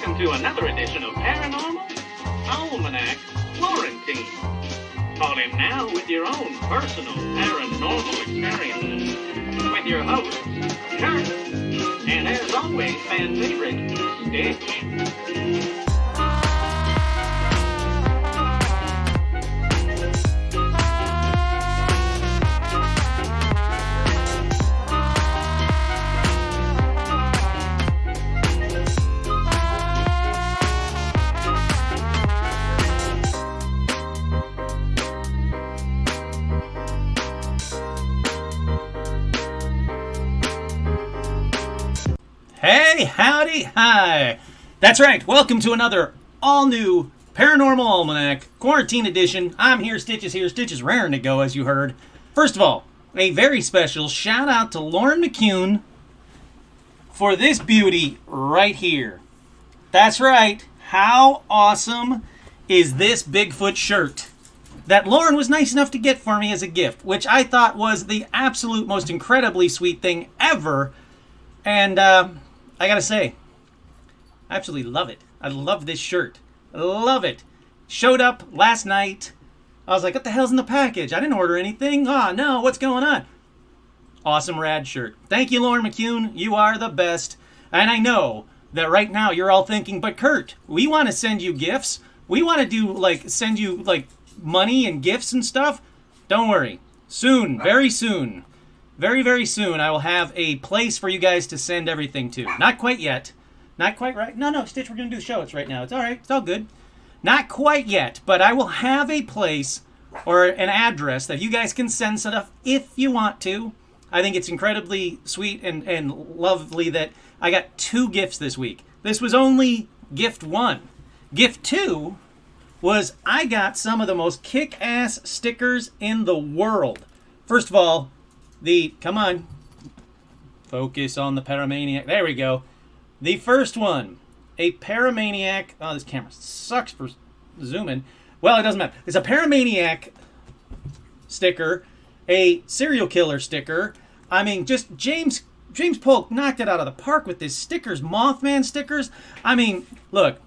welcome to another edition of Paranormal Almanac Quarantine. Call in now with your own personal paranormal experiences with your host, Kurt, and as always, fan favorite, Stitch. Hey, howdy, hi. That's right, welcome to another all-new Paranormal Almanac Quarantine Edition. I'm here, Stitch is raring to go, as you heard. First of all, a very special shout-out to Lauren McCune for this beauty right here. That's right, how awesome is this Bigfoot shirt that Lauren was nice enough to get for me as a gift, which I thought was the absolute most incredibly sweet thing ever. And, I gotta say, I absolutely love it. I love this shirt. I love it. Showed up last night. I was like, what the hell's in the package? I didn't order anything. Oh, no, what's going on? Awesome rad shirt. Thank you, Lauren McCune. You are the best. And I know that right now you're all thinking, but Kurt, we want to send you gifts. We want to send you, money and gifts and stuff. Don't worry. Soon, very soon. Very, very soon, I will have a place for you guys to send everything to. Not quite yet. Not quite right. No, Stitch, we're going to do the show. It's right now. It's all right. It's all good. Not quite yet, but I will have a place or an address that you guys can send stuff if you want to. I think it's incredibly sweet and lovely that I got 2 gifts this week. This was only gift 1. Gift 2 was I got some of the most kick-ass stickers in the world. First of all, come on, focus on the Paramaniac. There we go. The first one, a Paramaniac. Oh, this camera sucks for zooming. Well, it doesn't matter. It's a Paramaniac sticker, a serial killer sticker. I mean, just James Polk knocked it out of the park with his stickers, Mothman stickers. I mean, look,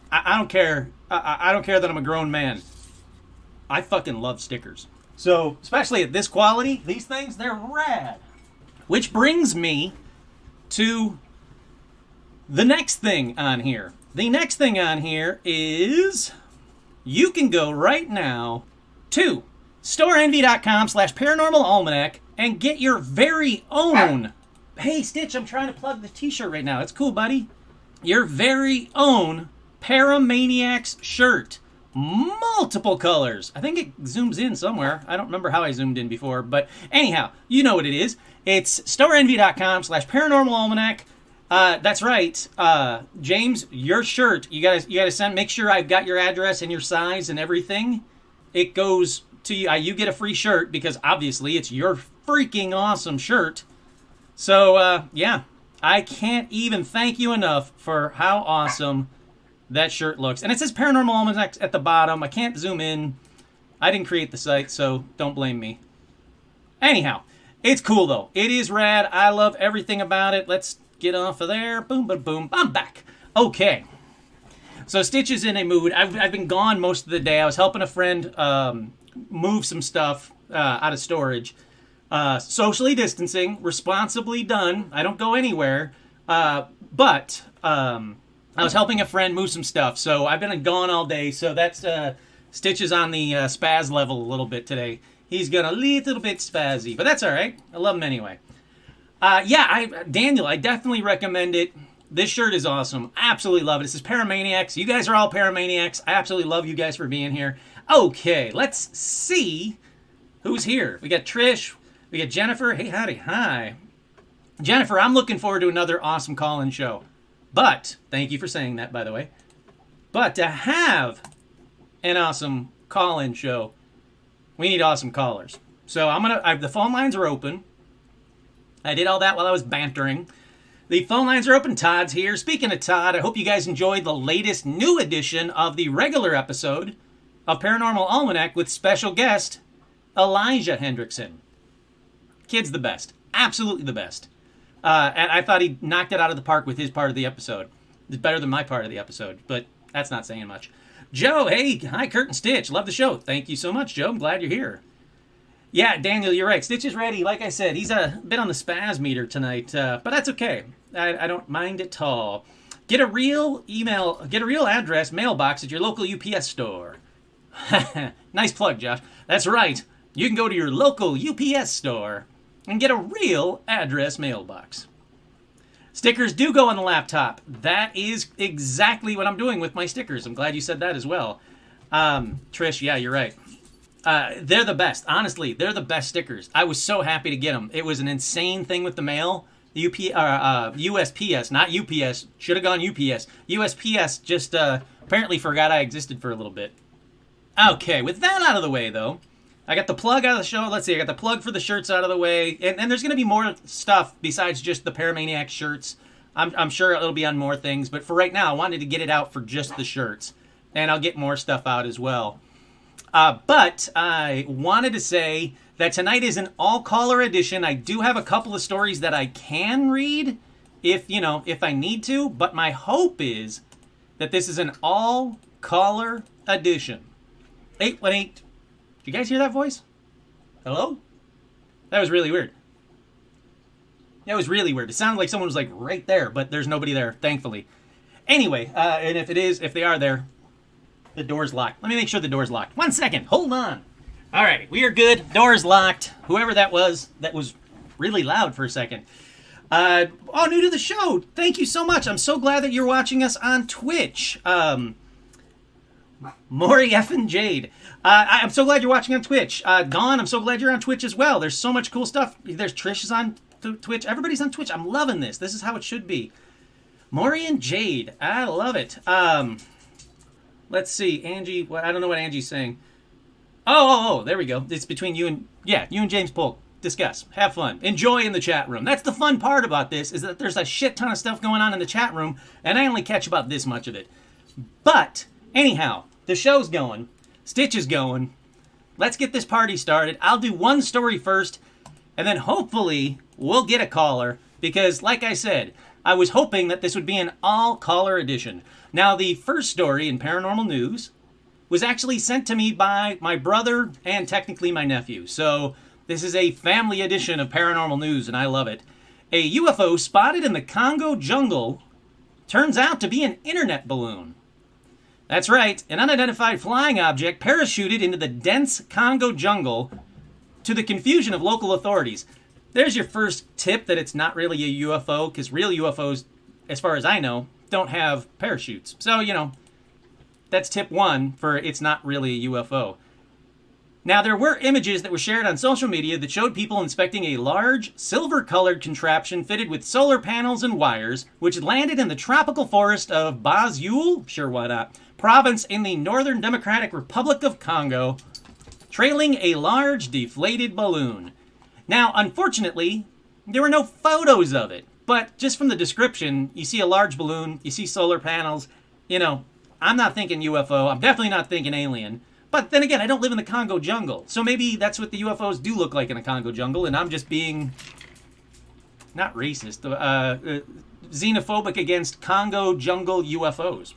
I don't care. I don't care that I'm a grown man. I fucking love stickers. So, especially at this quality, these things, they're rad. Which brings me to the next thing on here. The next thing on here is you can go right now to storeenvy.com/paranormalalmanac and get your very own. Hey, Stitch, I'm trying to plug the t-shirt right now. It's cool, buddy. Your very own Paramaniacs shirt. Multiple colors. I think it zooms in somewhere. I don't remember how I zoomed in before, but anyhow, you know what it is. It's storeenvy.com/paranormalalmanac. That's right. James, your shirt, you gotta send, make sure I've got your address and your size and everything. It goes to you. You get a free shirt because obviously it's your freaking awesome shirt. So, yeah, I can't even thank you enough for how awesome that shirt looks. And it says Paranormal Almanac at the bottom. I can't zoom in. I didn't create the site, so don't blame me. Anyhow, it's cool, though. It is rad. I love everything about it. Let's get off of there. Boom, boom, boom. I'm back. Okay. So Stitch is in a mood. I've been gone most of the day. I was helping a friend move some stuff out of storage. Socially distancing. Responsibly done. I don't go anywhere. But I was helping a friend move some stuff, so I've been gone all day, so that's Stitch is on the spaz level a little bit today. He's got a little bit spazzy, but that's all right. I love him anyway. Daniel, I definitely recommend it. This shirt is awesome. Absolutely love it. This is Paramaniacs. You guys are all Paramaniacs. I absolutely love you guys for being here. Okay, let's see who's here. We got Trish. We got Jennifer. Hey, howdy. Hi. Jennifer, I'm looking forward to another awesome call-in show. But, thank you for saying that, by the way. But to have an awesome call-in show, we need awesome callers. So the phone lines are open. I did all that while I was bantering. The phone lines are open. Todd's here. Speaking of Todd, I hope you guys enjoyed the latest new edition of the regular episode of Paranormal Almanac with special guest Elijah Hendrickson. Kid's the best. Absolutely the best. And I thought he knocked it out of the park with his part of the episode. It's better than my part of the episode, but that's not saying much. Joe, hey, hi, Kurt and Stitch. Love the show. Thank you so much, Joe. I'm glad you're here. Yeah, Daniel, you're right. Stitch is ready. Like I said, he's a bit on the spaz meter tonight, but that's okay. I don't mind at all. Get a real address mailbox at your local UPS store. Nice plug, Josh. That's right. You can go to your local UPS store and get a real address mailbox. Stickers do go on the laptop. That is exactly what I'm doing with my stickers. I'm glad you said that as well. Trish, yeah, you're right. They're the best. Honestly, they're the best stickers. I was so happy to get them. It was an insane thing with the mail. USPS, not UPS. Should have gone UPS. USPS just apparently forgot I existed for a little bit. Okay, with that out of the way, though, I got the plug out of the show. Let's see, I got the plug for the shirts out of the way. And there's going to be more stuff besides just the Paramaniac shirts. I'm sure it'll be on more things. But for right now, I wanted to get it out for just the shirts. And I'll get more stuff out as well. But I wanted to say that tonight is an all-caller edition. I do have a couple of stories that I can read if I need to. But my hope is that this is an all-caller edition. 818. Did you guys hear that voice? Hello? That was really weird. That was really weird. It sounded like someone was like right there, but there's nobody there, thankfully. Anyway, and if they are there, the door's locked. Let me make sure the door's locked. 1 second. Hold on. All right, we are good. Door's locked. Whoever that was really loud for a second. New to the show. Thank you so much. I'm so glad that you're watching us on Twitch. Maury F and Jade. I'm so glad you're watching on Twitch. Dawn, I'm so glad you're on Twitch as well. There's so much cool stuff. There's Trish is on Twitch. Everybody's on Twitch. I'm loving this. This is how it should be. Maury and Jade. I love it. Let's see. Angie. I don't know what Angie's saying. Oh, there we go. It's between you and James Polk. Discuss. Have fun. Enjoy in the chat room. That's the fun part about this, is that there's a shit ton of stuff going on in the chat room, and I only catch about this much of it. But anyhow, the show's going. Stitch is going. Let's get this party started. I'll do one story first, and then hopefully we'll get a caller, because like I said, I was hoping that this would be an all-caller edition. Now, the first story in paranormal news was actually sent to me by my brother and technically my nephew. So this is a family edition of paranormal news, and I love it. A UFO spotted in the Congo jungle turns out to be an internet balloon. That's right, an unidentified flying object parachuted into the dense Congo jungle to the confusion of local authorities. There's your first tip that it's not really a UFO, because real UFOs, as far as I know, don't have parachutes. So, that's tip one for it's not really a UFO. Now, there were images that were shared on social media that showed people inspecting a large, silver-colored contraption fitted with solar panels and wires, which landed in the tropical forest of Bazul, sure why not, province in the Northern Democratic Republic of Congo, trailing a large, deflated balloon. Now, unfortunately, there were no photos of it, but just from the description, you see a large balloon, you see solar panels, I'm not thinking UFO, I'm definitely not thinking alien. But then again, I don't live in the Congo jungle. So maybe that's what the UFOs do look like in a Congo jungle, and I'm just being, not racist, xenophobic against Congo jungle UFOs.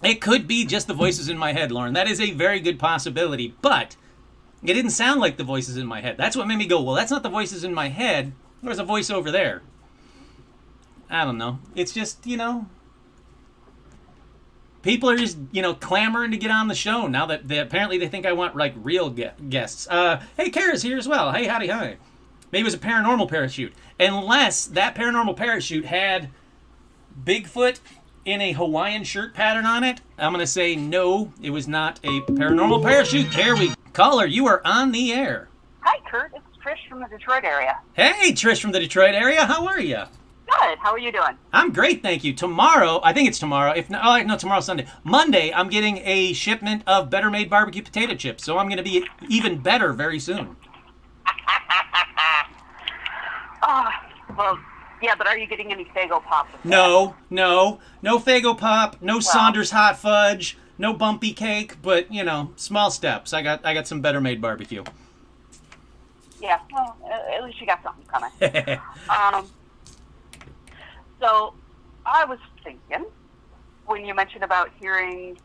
It could be just the voices in my head, Lauren. That is a very good possibility, but it didn't sound like the voices in my head. That's what made me go, well, that's not the voices in my head. There's a voice over there. I don't know. It's just, people are just, clamoring to get on the show now that apparently they think I want, real guests. Hey, Kara's here as well. Hey, howdy, hi. Maybe it was a paranormal parachute. Unless that paranormal parachute had Bigfoot in a Hawaiian shirt pattern on it, I'm going to say no, it was not a paranormal parachute. Caller, you are on the air. Hi, Kurt. It's Trish from the Detroit area. Hey, Trish from the Detroit area. How are you? Good. How are you doing? I'm great, thank you. Tomorrow, I think it's tomorrow. Tomorrow's Sunday. Monday, I'm getting a shipment of Better Made barbecue potato chips, so I'm going to be even better very soon. Well, yeah, but are you getting any Faygo Pop? No Faygo Pop, no Saunders Hot Fudge, no Bumpy Cake, but, small steps. I got some Better Made barbecue. Yeah, well, at least you got something coming. So I was sink in. When you mentioned about hearing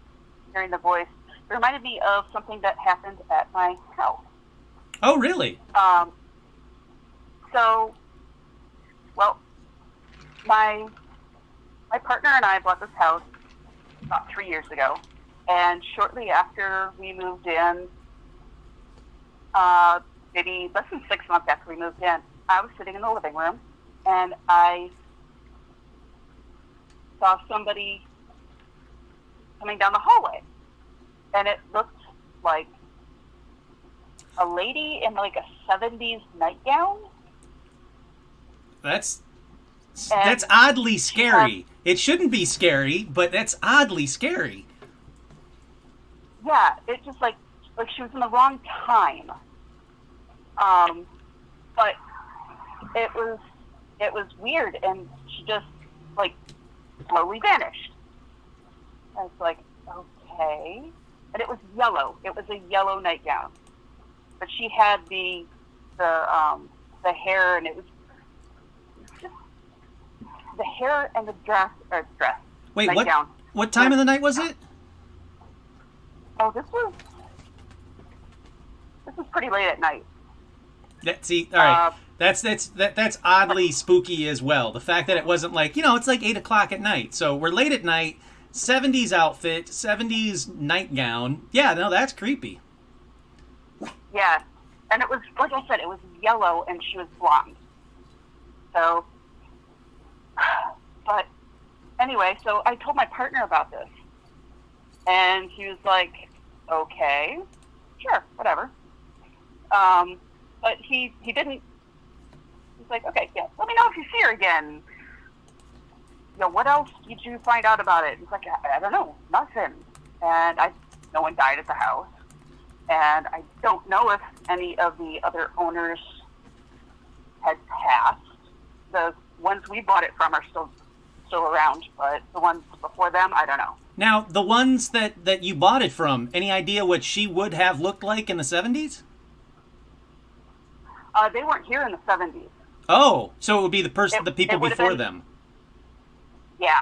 the voice, it reminded me of something that happened at my house. Oh, really? So, well, my partner and I bought this house about 3 years ago, and shortly after we moved in, maybe less than 6 months after we moved in, I was sitting in the living room, and I saw somebody coming down the hallway, and it looked like a lady in like a 70s nightgown. That's oddly scary. It shouldn't be scary, but that's oddly scary. Yeah, it just like she was in the wrong time. But it was weird, and she just like slowly vanished. I was like, okay. And it was yellow. It was a yellow nightgown. But she had the hair, and it was just the hair and the dress. Wait, nightgown. what time of the night was it? Oh, this was pretty late at night. All right. That's oddly spooky as well. The fact that it wasn't like, it's like 8 o'clock at night. So we're late at night, 70s outfit, 70s nightgown. Yeah, no, that's creepy. Yeah. And it was, like I said, it was yellow, and she was blonde. So, but anyway, so I told my partner about this. And he was like, okay, sure, whatever. But he didn't. He's like, okay, yeah, let me know if you see her again. What else did you find out about it? He's like, I don't know, nothing. And no one died at the house. And I don't know if any of the other owners had passed. The ones we bought it from are still around, but the ones before them, I don't know. Now, the ones that you bought it from, any idea what she would have looked like in the 70s? They weren't here in the 70s. Oh, so it would be the people before them. Yeah.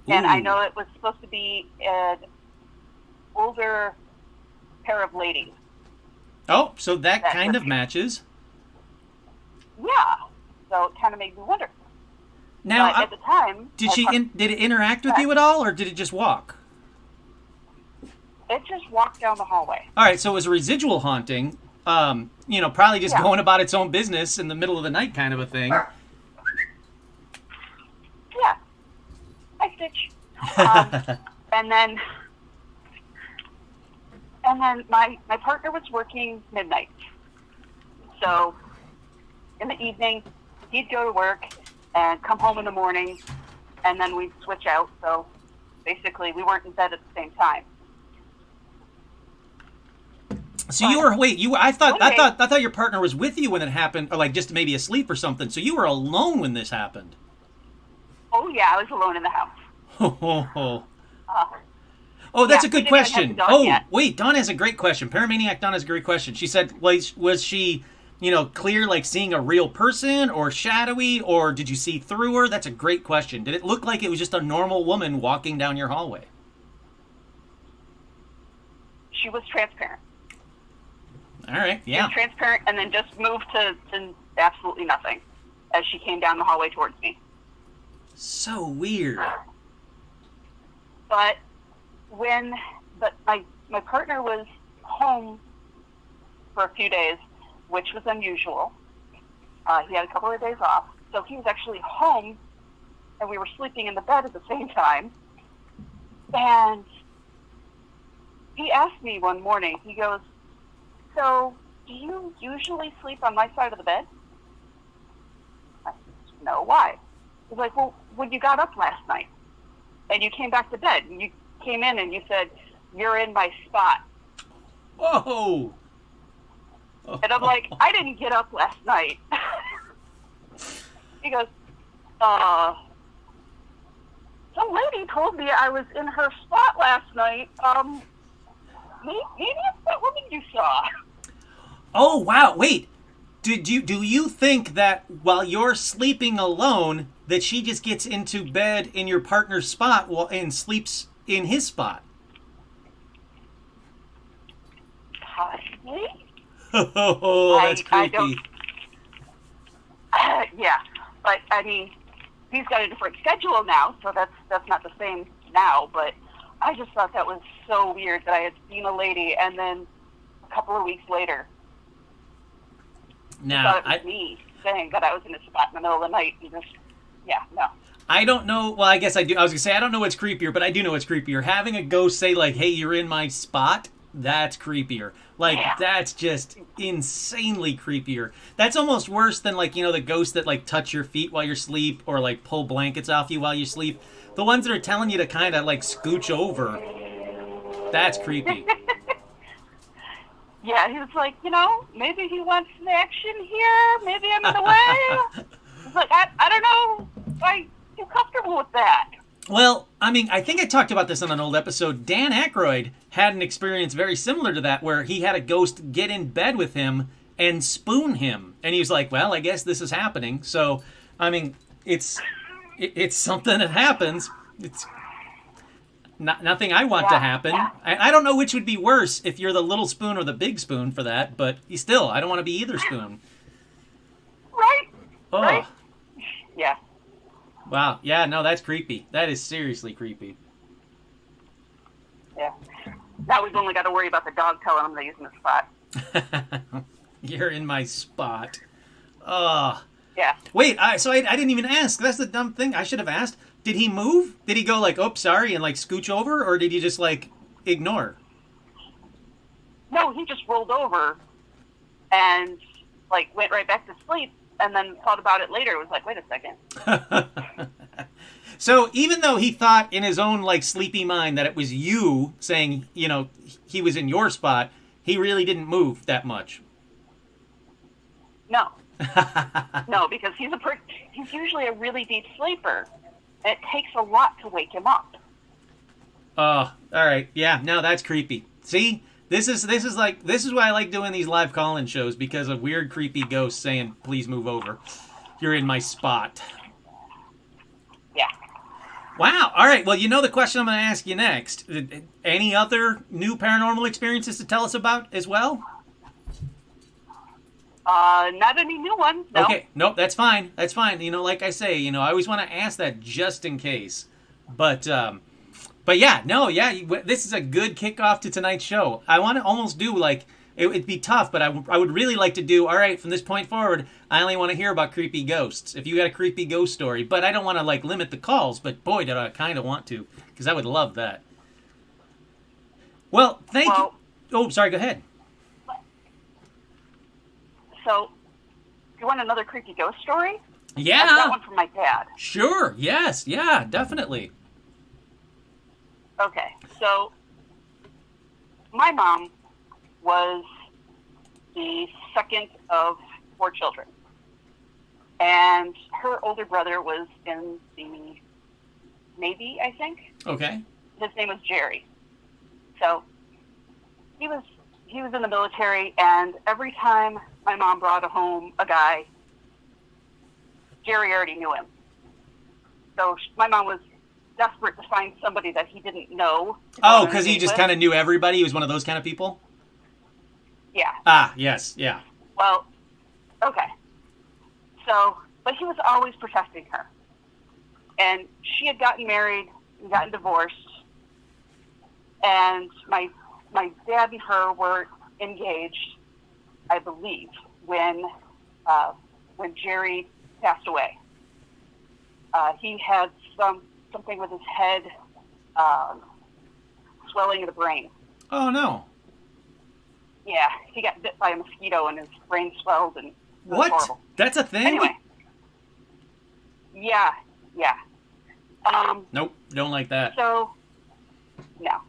And Ooh. I know it was supposed to be an older pair of ladies. Oh, so that kind of matches. Yeah. So it kind of made me wonder. Now, at the time, did it interact with you at all, or did it just walk? It just walked down the hallway. All right, so it was a residual haunting. Probably just going about its own business in the middle of the night, kind of a thing. Yeah. Hi, Stitch. And then my partner was working midnight. So in the evening, he'd go to work and come home in the morning, and then we'd switch out. So basically, we weren't in bed at the same time. So I thought your partner was with you when it happened, or like just maybe asleep or something. So you were alone when this happened. Oh yeah, I was alone in the house. Oh, that's a good we didn't even question. have the dog yet. Wait, Dawn has a great question. Paramaniac Dawn has a great question. She said, was she, clear, like seeing a real person, or shadowy, or did you see through her? That's a great question. Did it look like it was just a normal woman walking down your hallway? She was transparent. All right, She yeah. was transparent, and then just moved to absolutely nothing as she came down the hallway towards me. So weird. But my partner was home for a few days, which was unusual. He had a couple of days off, so he was actually home, and we were sleeping in the bed at the same time. And he asked me one morning, he goes, "So, do you usually sleep on my side of the bed?" I said, "No, why?" He's like, "Well, when you got up last night and you came back to bed, and you came in and you said, 'You're in my spot.'" Whoa! And I'm like, "I didn't get up last night." He goes, "Some lady told me I was in her spot last night. Maybe it's that woman you saw." Oh, wow, wait. Do you think that while you're sleeping alone, that she just gets into bed in your partner's spot and sleeps in his spot? Possibly. Oh, that's creepy. Yeah, but I mean, he's got a different schedule now, so that's not the same now. But I just thought that was so weird that I had seen a lady, and then a couple of weeks later, Now, thought it was me saying that I was in a spot in the middle of the night, and just no. I don't know. Well, I guess I do. I was gonna say I don't know what's creepier, but I do know what's creepier. Having a ghost say like, "Hey, you're in my spot." That's creepier. Like, that's just insanely creepier. That's almost worse than, like, the ghosts that, like, touch your feet while you sleep or, like, pull blankets off you while you sleep. The ones that are telling you to kind of, like, scooch over. That's creepy. Yeah, he was like, maybe he wants some action here. Maybe I'm in the way. He's like, I don't know if I feel comfortable with that. Well, I mean, I think I talked about this on an old episode. Dan Aykroyd had an experience very similar to that where he had a ghost get in bed with him and spoon him. And he was like, well, I guess this is happening. So, I mean, it's something that happens. It's nothing I want to happen. I don't know which would be worse, if you're the little spoon or the big spoon for that, but still, I don't want to be either spoon. Right? Oh. Right? Yeah. Wow. Yeah, no, that's creepy. That is seriously creepy. Yeah. Now we've only got to worry about the dog telling him that he's in the spot. You're in my spot. Oh. Yeah. Wait, so I didn't even ask. That's the dumb thing. I should have asked. Did he move? Did he go like, oh, sorry, and like scooch over? Or did he just like ignore? No, he just rolled over and like went right back to sleep and then thought about it later. It was like, wait a second. So even though he thought in his own like sleepy mind that it was you saying, he was in your spot, he really didn't move that much. No. No, because he's usually a really deep sleeper. And it takes a lot to wake him up. Oh, all right. Yeah, no, that's creepy. See? This is why I like doing these live call-in shows, because of weird creepy ghosts saying, "Please move over. You're in my spot." Yeah. Wow. All right. Well, the question I'm going to ask you next. Any other new paranormal experiences to tell us about as well? Not any new ones. No. Okay. Nope. That's fine. That's fine. Like I say, I always want to ask that just in case. But yeah, no, yeah. This is a good kickoff to tonight's show. I want to almost do like it'd be tough, but I would really like to do. All right, from this point forward, I only want to hear about creepy ghosts. If you got a creepy ghost story, but I don't want to like limit the calls. But boy, did I kind of want to, because I would love that. Well, thank you. Oh, sorry. Go ahead. So, you want another creepy ghost story? Yeah. I've got one from my dad. Sure. Yes. Yeah. Definitely. Okay. So, my mom was the second of 4 children. And her older brother was in the Navy, I think. Okay. His name was Jerry. So, he was in the military, and every time my mom brought home a guy, Jerry already knew him. So my mom was desperate to find somebody that he didn't know. Oh, because he just kind of knew everybody? He was one of those kind of people? Yeah. Ah, yes, yeah. Well, okay. So, but he was always protecting her. And she had gotten married and gotten divorced. And my dad and her were engaged, I believe, when Jerry passed away. He had something with his head, swelling of the brain. Oh, no. Yeah, he got bit by a mosquito and his brain swelled, and it was What? horrible. That's a thing? Anyway. Yeah. Nope, don't like that. So, no.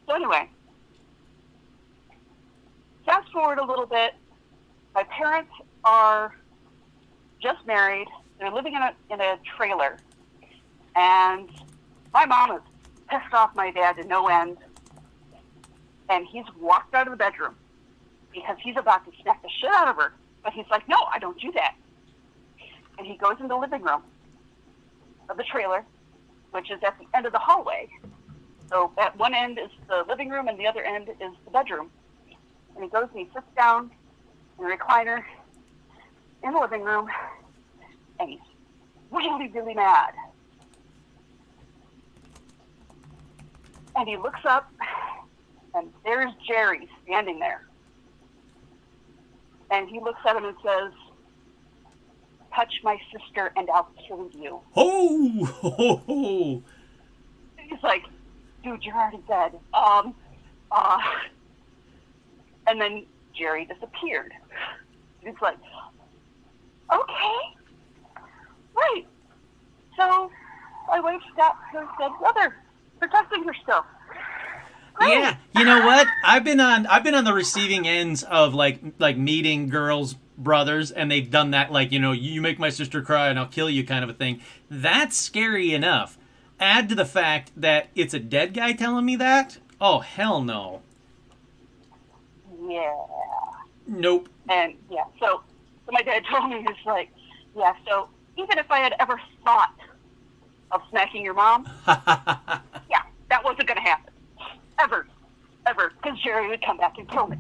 So anyway, fast forward a little bit. My parents are just married. They're living in a trailer. And my mom is pissed off my dad to no end. And he's walked out of the bedroom because he's about to smack the shit out of her But he's like, no, I don't do that. And he goes in the living room of the trailer, which is at the end of the hallway. So at one end is the living room and the other end is the bedroom. And he goes and he sits down in the recliner in the living room, and he's really, really mad. And he looks up, and there's Jerry standing there. And he looks at him and says, touch my sister and I'll kill you. Oh! He's like, dude, you're already dead. And then Jerry disappeared. He's like, okay, right. So my wife's got her dead brother protecting her still. Great. Yeah, you know what? I've been on the receiving ends of like meeting girls' brothers, and they've done that, like, you know, you make my sister cry and I'll kill you kind of a thing. That's scary enough. Add to the fact that it's a dead guy telling me that. Oh, hell no. Yeah. Nope. And yeah, so my dad told me, he's like, yeah, so even if I had ever thought of smacking your mom, yeah, that wasn't going to happen. Ever. Because Jerry would come back and kill me.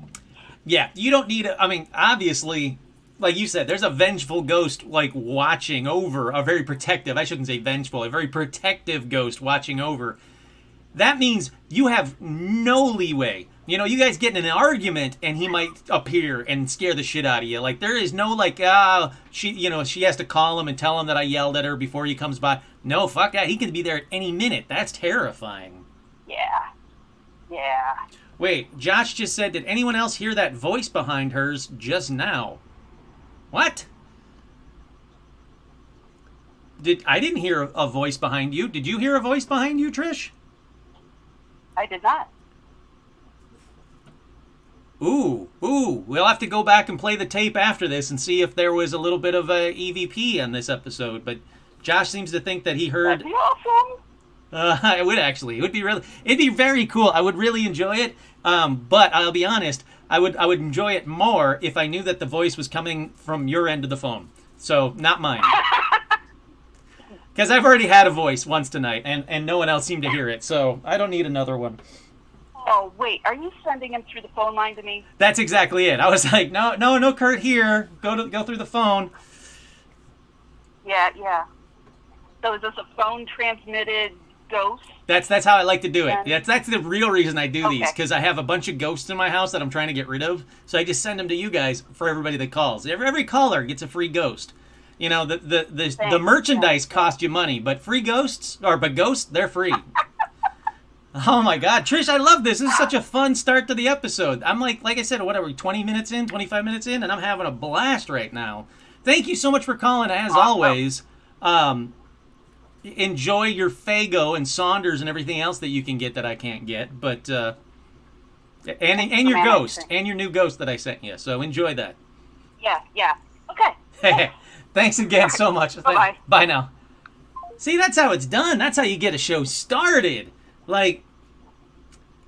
Yeah, you don't need I mean, obviously, like you said, there's a vengeful ghost, like, watching over, a very protective, I shouldn't say vengeful, a very protective ghost watching over. That means you have no leeway. You know, you guys get in an argument and he might appear and scare the shit out of you. Like, there is no, like, she has to call him and tell him that I yelled at her before he comes by. No, fuck that. He can be there at any minute. That's terrifying. Yeah. Wait, Josh just said, did anyone else hear that voice behind hers just now? What? I didn't hear a voice behind you. Did you hear a voice behind you, Trish? I did not. Ooh, we'll have to go back and play the tape after this and see if there was a little bit of a EVP on this episode. But Josh seems to think that he heard... That'd be awesome. It would actually. It'd be very cool. I would really enjoy it. But I'll be honest, I would enjoy it more if I knew that the voice was coming from your end of the phone. So, not mine. Because I've already had a voice once tonight, and no one else seemed to hear it. So, I don't need another one. Oh, wait, are you sending him through the phone line to me? That's exactly it. I was like, no, Kurt here. Go through the phone. Yeah. So is this a phone transmitted ghost? That's how I like to do it. That's the real reason I do these, Okay. because I have a bunch of ghosts in my house that I'm trying to get rid of. So I just send them to you guys for everybody that calls. Every caller gets a free ghost. You know, the merchandise cost you money, but ghosts, they're free. Oh my God, Trish, I love this. This is such a fun start to the episode. I'm like I said, whatever, 20 minutes in, 25 minutes in, and I'm having a blast right now. Thank you so much for calling, as always. Enjoy your Faygo and Saunders and everything else that you can get that I can't get, but and your ghost and your new ghost that I sent you. So enjoy that. Yeah. Okay. Thanks again so much. Bye-bye. Bye now. See, that's how it's done. That's how you get a show started. Like,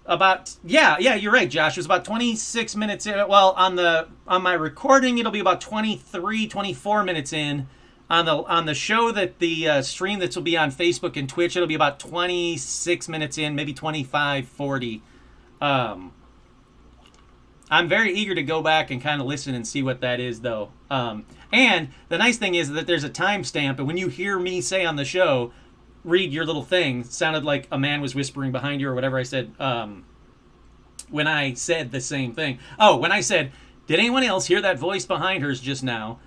you're right, Josh. It was about 26 minutes in. Well, on my recording, it'll be about 23, 24 minutes in. On the show that the stream that will be on Facebook and Twitch, it'll be about 26 minutes in, maybe 25, 40. I'm very eager to go back and kind of listen and see what that is, though. And the nice thing is that there's a timestamp, and when you hear me say on the show, read your little thing, it sounded like a man was whispering behind you or whatever I said when I said the same thing. Oh, when I said, did anyone else hear that voice behind hers just now?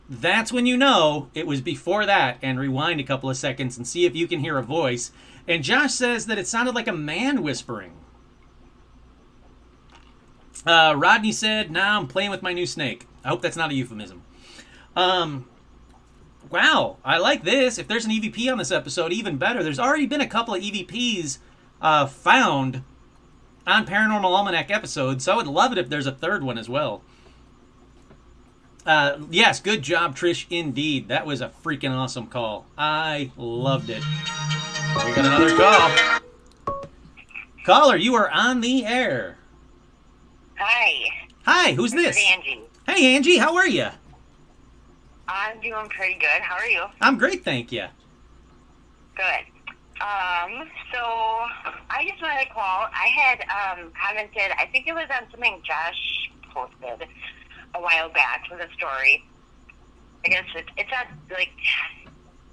That's when you know it was before that, and rewind a couple of seconds and see if you can hear a voice. And Josh says that it sounded like a man whispering. Rodney said, nah, I'm playing with my new snake. I hope that's not a euphemism. Wow, I like this. If there's an EVP on this episode, even better. There's already been a couple of EVPs found on Paranormal Almanac episodes, so I would love it if there's a third one as well. Yes, good job, Trish, indeed. That was a freaking awesome call. I loved it. We got another call. Caller, you are on the air. Hi. Hi, who's this? This is Angie. Hey, Angie, how are you? I'm doing pretty good. How are you? I'm great, thank you. Good. So I just wanted to call. I had commented, I think it was on something Josh posted a while back with a story. I guess it's not like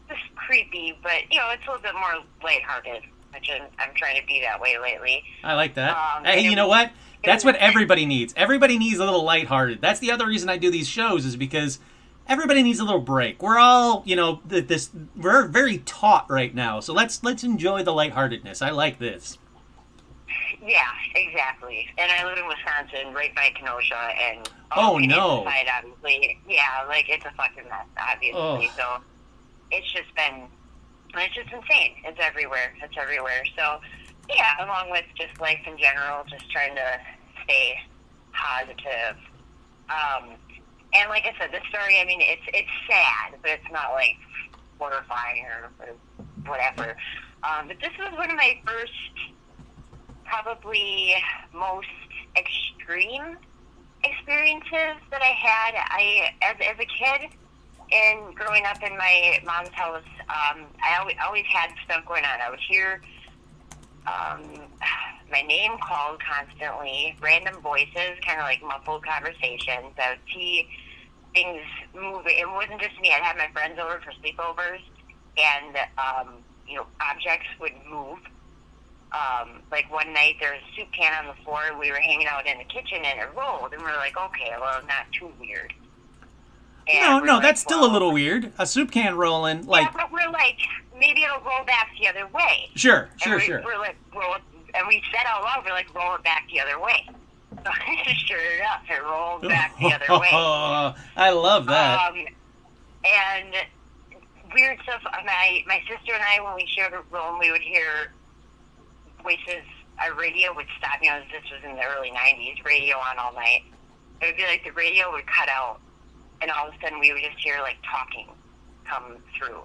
just creepy, but it's a little bit more lighthearted, which I'm trying to be that way lately. I like that. Hey, you know what? That's what everybody needs. Everybody needs a little lighthearted. That's the other reason I do these shows, is because everybody needs a little break. We're all, we're very taut right now, so let's enjoy the lightheartedness. I like this. Yeah, exactly. And I live in Wisconsin, right by Kenosha, and oh no, side, obviously, yeah, like it's a fucking mess, obviously. Oh. So it's just insane. It's everywhere. So yeah, along with just life in general, just trying to stay positive. And like I said, this story, I mean, it's sad, but it's not like horrifying or whatever. But this was one of my first, probably most extreme experiences that I had. As a kid, and growing up in my mom's house, I always had stuff going on. I would hear my name called constantly, random voices, kind of like muffled conversations. I would see things move. It wasn't just me. I'd have my friends over for sleepovers, and objects would move. Like one night there was a soup can on the floor. We were hanging out in the kitchen and it rolled, and we're like, okay, well, not too weird. And no, that's still a little weird. A soup can rolling, like. Yeah, but we're like, maybe it'll roll back the other way. Sure. We're like, and we said out loud, we're like, roll it back the other way. So sure enough, it rolled back the other way. I love that. And weird stuff. My sister and I, when we shared a room, we would hear voices. Our radio would stop. This was in the early 90s, radio on all night. It would be like the radio would cut out, and all of a sudden we would just hear like talking come through.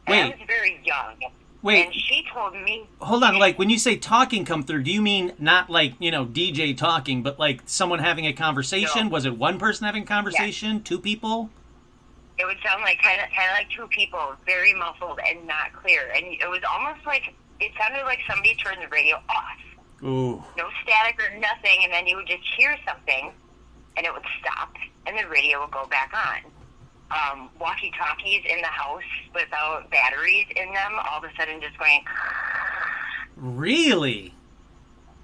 And I was very young. Wait. And she told me. Hold on, like when you say talking come through, do you mean not like, DJ talking, but like someone having a conversation? No. Was it one person having a conversation? Yes. Two people? It would sound like kind of like two people, very muffled and not clear. And it was almost like, it sounded like somebody turned the radio off. Ooh. No static or nothing, and then you would just hear something, and it would stop, and the radio would go back on. Walkie-talkies in the house without batteries in them, all of a sudden just going... Really?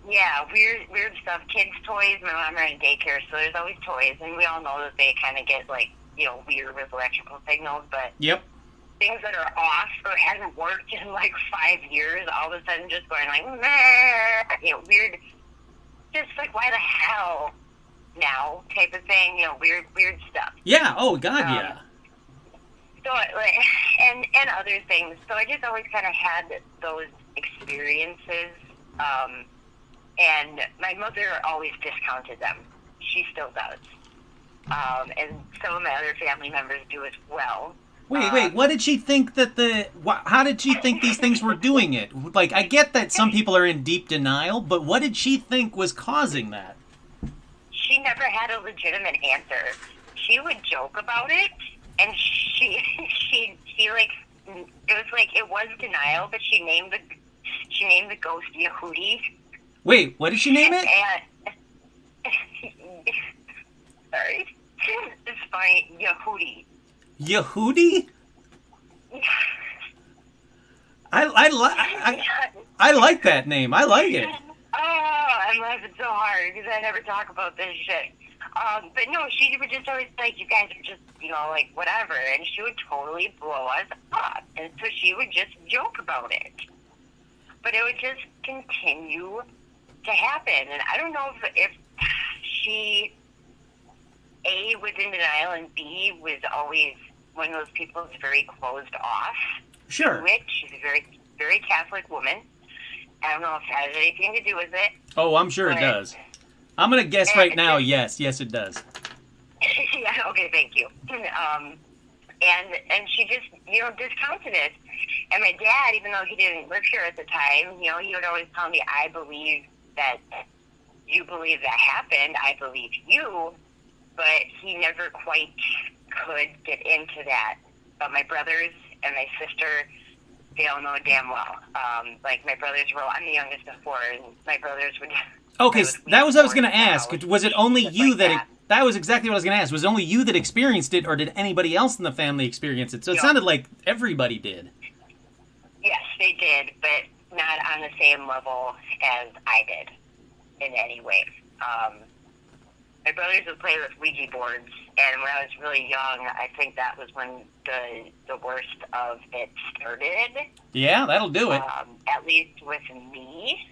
Yeah, weird stuff. Kids' toys. My mom ran a daycare, so there's always toys, and we all know that they kind of get, like, weird with electrical signals, but... Yep. Things that are off or hasn't worked in, like, 5 years, all of a sudden just going, like, meh, weird... Just, like, why the hell... now type of thing, weird stuff. Yeah, oh God, yeah. So, and other things. So I just always kind of had those experiences, and my mother always discounted them. She still does. And some of my other family members do as well. Wait, what did she think how did she think these things were doing it? Like, I get that some people are in deep denial, but what did she think was causing that? She never had a legitimate answer. She would joke about it, and she like, it was denial, but she named the ghost Yehudi. Wait, what did she name it? Sorry, it's funny, Yehudi. Yehudi? I like that name. I like it. Oh, I'm laughing so hard because I never talk about this shit. But no, she would just always like, you guys are just, like, whatever. And she would totally blow us up. And so she would just joke about it. But it would just continue to happen. And I don't know if she, A, was in denial, and B, was always one of those people who's very closed off. Sure. Which she's a very, very Catholic woman. I don't know if it has anything to do with it. Oh, I'm sure it does. I'm going to guess right now, yes, it does. Yeah, okay, thank you. And she just, discounted it. And my dad, even though he didn't live here at the time, he would always tell me, I believe that you believe that happened. I believe you. but he never quite could get into that. But my brothers and my sister, they all know it damn well. Like my brothers were, I'm the youngest of four, and my brothers would. Okay, that was what I was going to ask. Was it only you like that? That was exactly what I was going to ask. Was it only you that experienced it, or did anybody else in the family experience it? So it sounded like everybody did. Yes, they did, but not on the same level as I did in any way. My brothers would play with Ouija boards, and when I was really young, I think that was when the worst of it started. Yeah, that'll do it. At least with me,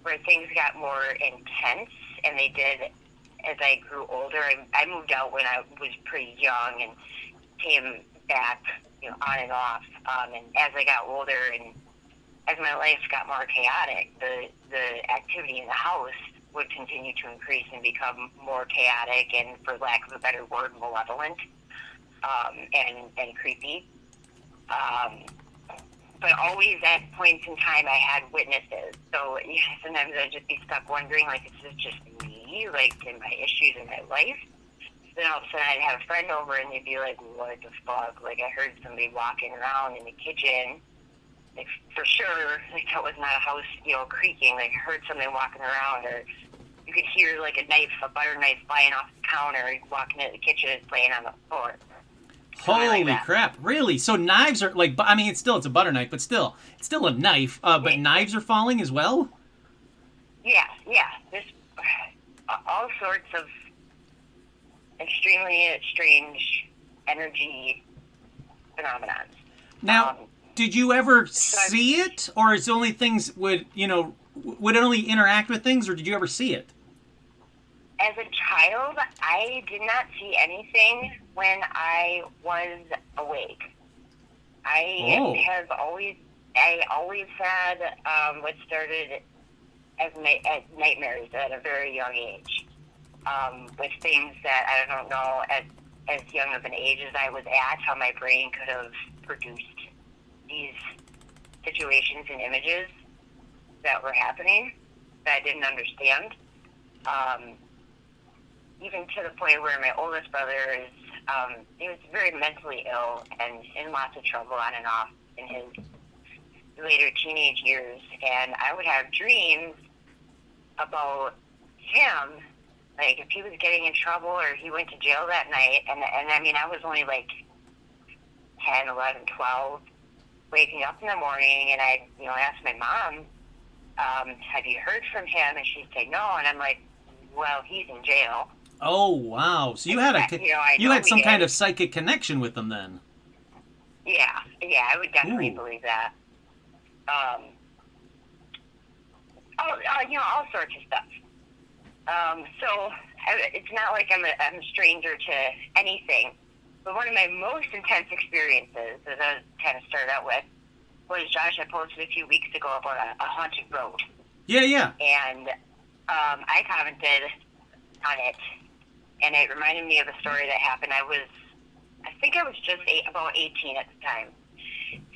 where things got more intense, and they did as I grew older. I moved out when I was pretty young and came back, on and off. And as I got older and as my life got more chaotic, the activity in the house would continue to increase and become more chaotic and, for lack of a better word, malevolent and creepy. But always at points in time I had witnesses. So sometimes I'd just be stuck wondering, like, is this just me? Like, in my issues in my life? Then all of a sudden I'd have a friend over and they'd be like, what the fuck? Like, I heard somebody walking around in the kitchen. Like, for sure, like, that was not a house, creaking. Like, I heard somebody walking around, or you could hear, like, a butter knife flying off the counter, walking into the kitchen and playing on the floor. Holy crap! Really? So knives are like, I mean, it's a butter knife, but still, it's still a knife. But knives are falling as well. Yeah. There's all sorts of extremely strange energy phenomenons. Now, did you ever see it, or is it only things would it only interact with things, or did you ever see it? As a child, I did not see anything when I was awake. I always had what started as nightmares at a very young age, with things that I don't know as young of an age as I was at, how my brain could have produced these situations and images that were happening that I didn't understand. Even to the point where my oldest brother he was very mentally ill and in lots of trouble on and off in his later teenage years. And I would have dreams about him, like if he was getting in trouble or he went to jail that night. And I mean, I was only like 10, 11, 12, waking up in the morning, and I'd, ask my mom, have you heard from him? And she'd say no. And I'm like, well, he's in jail. Oh, wow. So you had some kind of psychic connection with them then. Yeah, I would definitely believe that. All sorts of stuff. So it's not like I'm a stranger to anything. But one of my most intense experiences that I kind of started out with was, Josh, I posted a few weeks ago about a haunted road. Yeah. And I commented on it, and it reminded me of a story that happened. I think I was just about 18 at the time.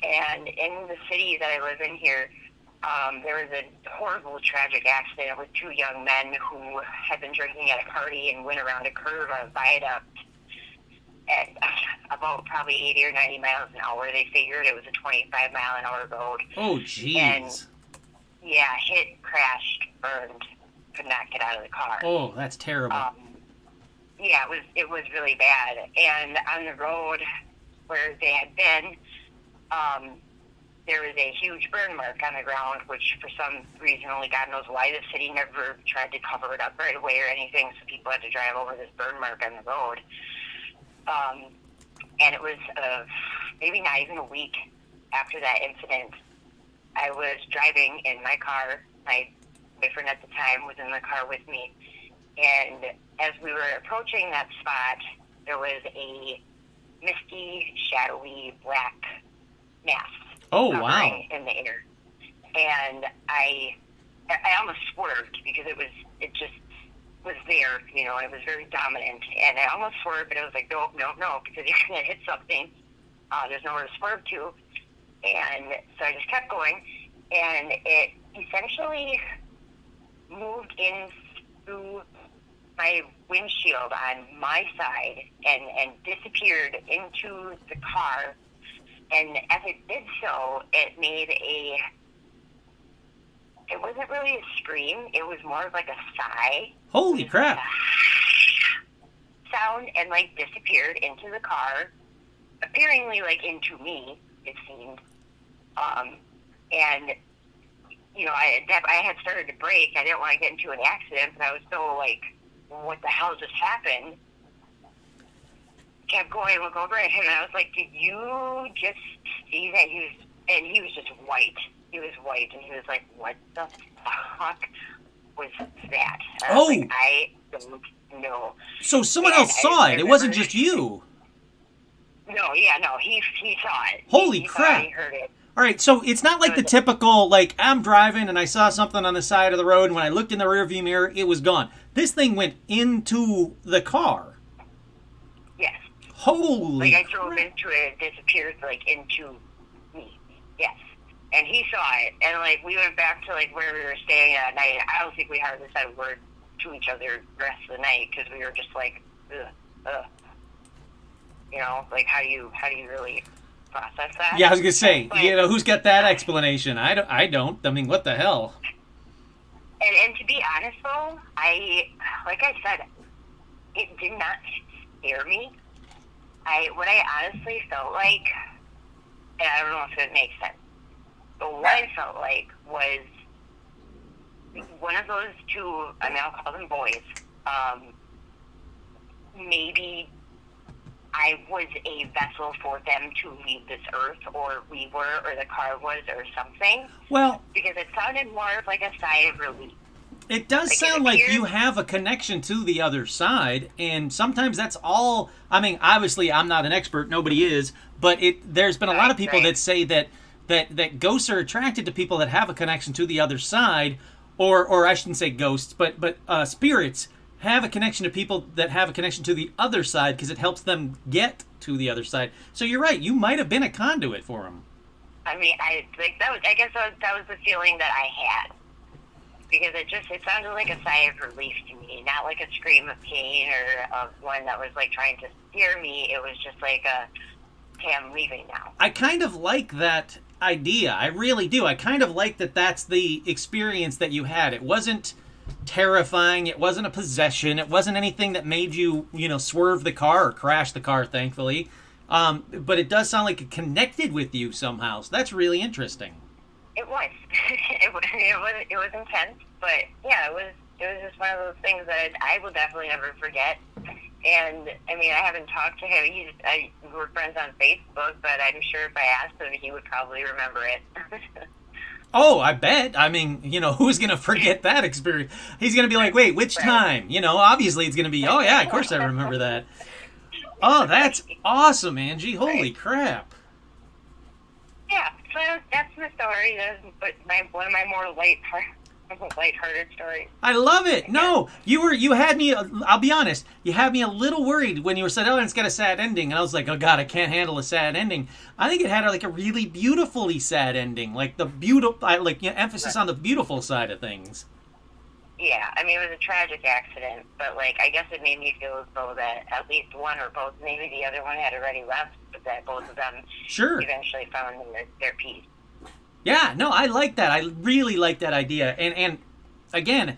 And in the city that I live in here, there was a horrible, tragic accident with two young men who had been drinking at a party and went around a curve on a viaduct at about probably 80 or 90 miles an hour. They figured it was a 25-mile-an-hour road. Oh, jeez. And, hit, crashed, burned, could not get out of the car. Oh, that's terrible. It was really bad. And on the road where they had been, there was a huge burn mark on the ground, which for some reason, only God knows why, the city never tried to cover it up right away or anything, so people had to drive over this burn mark on the road. And it was maybe not even a week after that incident, I was driving in my car. My boyfriend at the time was in the car with me. And as we were approaching that spot, there was a misty, shadowy, black mass. Oh, wow. In the air. And I almost swerved because it just was there, it was very dominant. And I almost swerved, but I was like, no, because you're going to hit something. There's nowhere to swerve to. And so I just kept going, and it essentially moved in through my windshield on my side and disappeared into the car. And as it did so, it made it wasn't really a scream. It was more of like a sigh. Holy crap. Sound, and like disappeared into the car, appearingly like into me, it seemed. And you know, I had started to brake. I didn't want to get into an accident, but I was so like, what the hell just happened? Kept going, look over at him, and I was like, did you just see that and he was just white. He was white, and he was like, what the fuck was that? And I was like, I don't know. So someone else saw it. It wasn't just you. No, he saw it. Holy he crap. He heard it. All right, so it's not like the typical, like, I'm driving and I saw something on the side of the road, and when I looked in the rearview mirror, it was gone. This thing went into the car. Yes. Holy Like, I drove into it, it disappeared, like, into me. Yes. And he saw it, and, like, we went back to, like, where we were staying at night. I don't think we hardly said a word to each other the rest of the night, because we were just like, ugh. You know, like, how do you really process that? Yeah, I was going to say, but, you know, who's got that explanation? I don't. I mean, what the hell? And to be honest, though, like I said, it did not scare me. What I honestly felt like, and I don't know if it makes sense, but what I felt like was one of those two, I mean, I'll call them boys, maybe I was a vessel for them to leave this earth, or we were, or the car was, or something. Well, because it sounded more of like a sigh of relief. it does Like, sound it like appears- you have a connection to the other side, and sometimes that's all. I mean, obviously, I'm not an expert; nobody is. But there's been a lot of people Right. that say that ghosts are attracted to people that have a connection to the other side, or I shouldn't say ghosts, but spirits have a connection to people that have a connection to the other side because it helps them get to the other side. So you're right; you might have been a conduit for them. I mean, I guess that was the feeling that I had. Because it sounded like a sigh of relief to me, not like a scream of pain or of one that was like trying to scare me. It was just like okay, I'm leaving now. I kind of like that idea. I really do. I kind of like that that's the experience that you had. It wasn't terrifying. It wasn't a possession. It wasn't anything that made you, swerve the car or crash the car, thankfully. But it does sound like it connected with you somehow. So that's really interesting. It was. it was intense, but yeah, it was just one of those things that I will definitely never forget. And I mean, I haven't talked to him. We're friends on Facebook, but I'm sure if I asked him, he would probably remember it. Oh, I bet. I mean, who's going to forget that experience? He's going to be like, wait, which time? Obviously it's going to be, oh yeah, of course I remember that. Oh, that's awesome, Angie. Holy crap. Yeah, so that's my story. But one of my more lighthearted stories. I love it. No, you had me. I'll be honest. You had me a little worried when you said, "Oh, and it's got a sad ending," and I was like, "Oh God, I can't handle a sad ending." I think it had like a really beautifully sad ending, like the emphasis on the beautiful side of things. Yeah, I mean, it was a tragic accident, but like I guess it made me feel as though that at least one or both, maybe the other one had already left, but that both of them eventually found their peace. Yeah, no, I like that. I really like that idea. And again,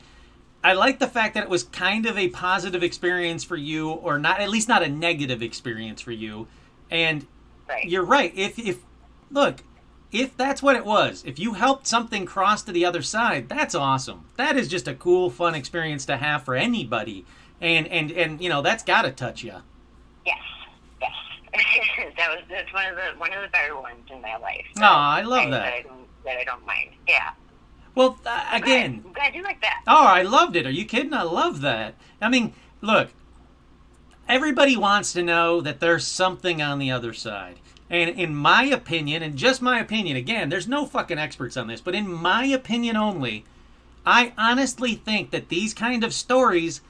I like the fact that it was kind of a positive experience for you, or not, at least not a negative experience for you. And You're right. If that's what it was, if you helped something cross to the other side, that's awesome. That is just a cool, fun experience to have for anybody. And that's got to touch you. Yes. That's one of the better ones in my life. No, I love that. That I don't mind. Yeah. Well, again. I'm glad you like that. Oh, I loved it. Are you kidding? I love that. I mean, look, everybody wants to know that there's something on the other side. And in my opinion, and just my opinion, again, there's no fucking experts on this, but in my opinion only, I honestly think that these kind of stories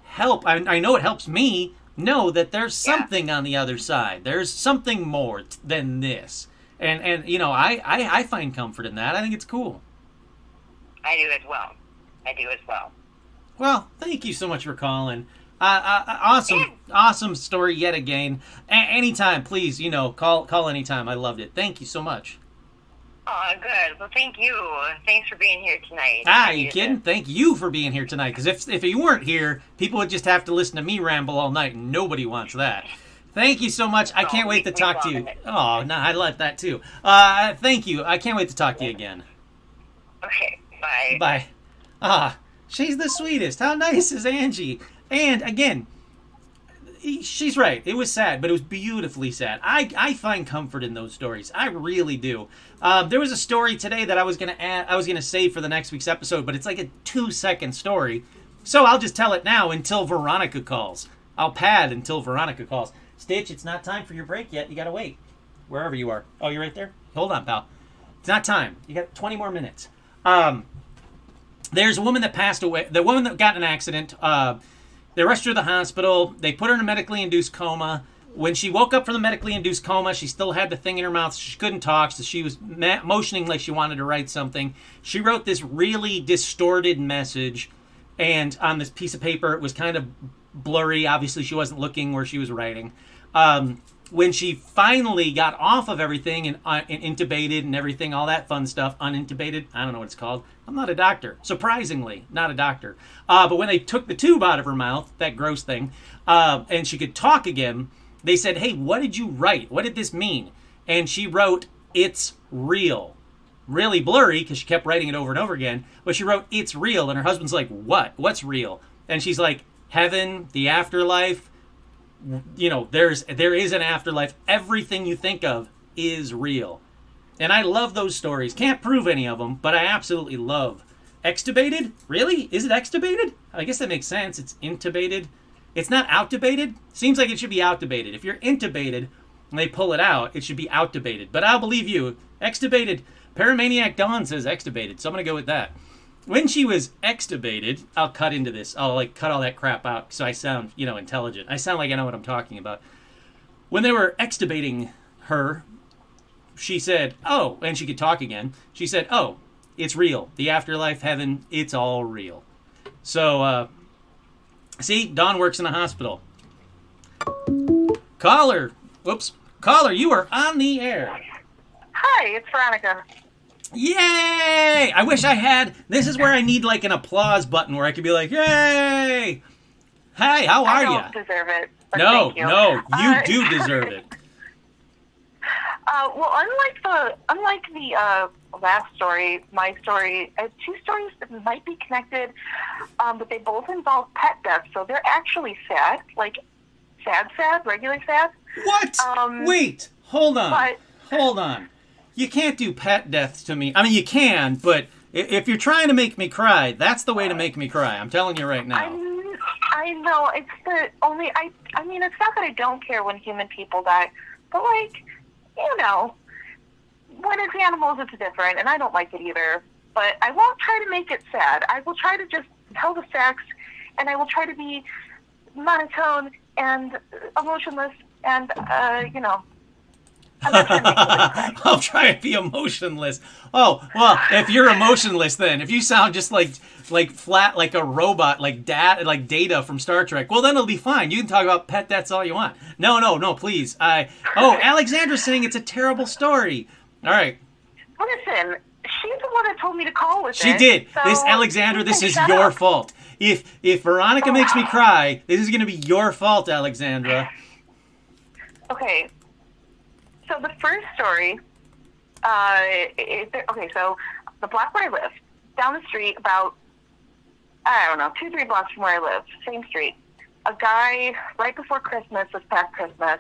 help. I know it helps me know that there's something on the other side. There's something more than this. And I find comfort in that. I think it's cool. I do as well. Well, thank you so much for calling. Awesome story yet again. Anytime, please, call anytime. I loved it. Thank you so much. Oh, good. Well, thank you. Thanks for being here tonight. You kidding? Thank you for being here tonight, because if you weren't here, people would just have to listen to me ramble all night, and nobody wants that. Thank you so much. I can't wait to talk to you. Oh, no, I like that too. Thank you. I can't wait to talk to you again. Okay, bye. Bye. She's the sweetest. How nice is Angie? And again, she's right. It was sad, but it was beautifully sad. I find comfort in those stories. I really do. There was a story today that I was gonna save for the next week's episode, but it's like a 2-second story, so I'll just tell it now until Veronica calls. I'll pad until Veronica calls. Stitch, it's not time for your break yet. You gotta wait. Wherever you are. Oh, you're right there? Hold on, pal. It's not time. You got 20 more minutes. There's a woman that passed away. The woman that got in an accident. They rushed her to the hospital. They put her in a medically induced coma. When she woke up from the medically induced coma, she still had the thing in her mouth. She couldn't talk, so she was motioning like she wanted to write something. She wrote this really distorted message, and on this piece of paper, it was kind of blurry. Obviously, she wasn't looking where she was writing. When she finally got off of everything and intubated and everything, all that fun stuff, unintubated, I don't know what it's called. I'm not a doctor. Surprisingly, not a doctor. But when they took the tube out of her mouth, that gross thing, and she could talk again, they said, hey, what did you write? What did this mean? And she wrote, it's real. Really blurry, because she kept writing it over and over again, but she wrote, it's real. And her husband's like, what? What's real? And she's like, heaven, the afterlife, there is an afterlife. Everything you think of is real. And I love those stories. Can't prove any of them, but I absolutely love. Extubated? Really? Is it extubated? I guess that makes sense. It's intubated. It's not outtubated? Seems like it should be outtubated. If you're intubated and they pull it out, it should be outtubated. But I'll believe you. Extubated. Paramaniac Dawn says extubated, so I'm going to go with that. When she was extubated, I'll cut into this. I'll cut all that crap out so I sound, intelligent. I sound like I know what I'm talking about. When they were extubating her, she said, oh, and she could talk again. She said, oh, it's real. The afterlife, heaven, it's all real. So, see, Dawn works in a hospital. Caller, you are on the air. Hi, it's Veronica. Yay! I wish I had. This is where I need an applause button where I could be like, yay! Hey, how are you? I don't deserve it. But No, thank you. you do deserve it. Well, unlike the last story, my story, I have two stories that might be connected, but they both involve pet deaths, so they're actually sad, sad, regular sad. What? Wait, hold on. But, Hold on. You can't do pet deaths to me. I mean, you can, but if you're trying to make me cry, that's the way to make me cry. I'm telling you right now. I know, it's the only, I mean, it's not that I don't care when human people die, but when it's animals, it's different, and I don't like it either. But I won't try to make it sad. I will try to just tell the facts, and I will try to be monotone and emotionless, and, I'm not trying to make it cry. I'll try to be emotionless. Oh, well, if you're emotionless then, if you sound just like flat, like a robot, like Data from Star Trek, well, then it'll be fine. You can talk about pet deaths all you want. No, please. Alexandra's saying it's a terrible story. All right. Listen, she's the one that told me to call with She it. did. So This, Alexandra, this is shut your up. fault. If Veronica makes me cry, this is going to be your fault, Alexandra. Okay. So the first story, so the block where I live, down the street about, 2-3 blocks from where I live, same street, a guy, right before Christmas, this past Christmas,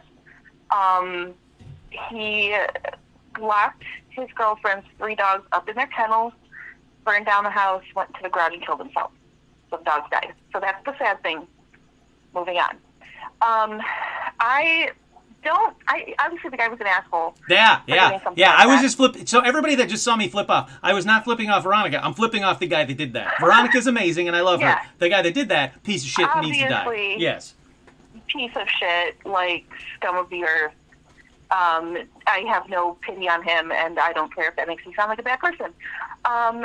he locked his girlfriend's 3 dogs up in their kennels, burned down the house, went to the garage and killed himself. So the dogs died. So that's the sad thing. Moving on. I obviously the guy was an asshole. Yeah. I was that. just flipping. So everybody that just saw me flip off, I was not flipping off Veronica. I'm flipping off the guy that did that. Veronica's amazing, and I love her. The guy that did that, piece of shit, needs to die. Obviously. Yes. Piece of shit, scum of the earth. I have no pity on him, and I don't care if that makes me sound like a bad person.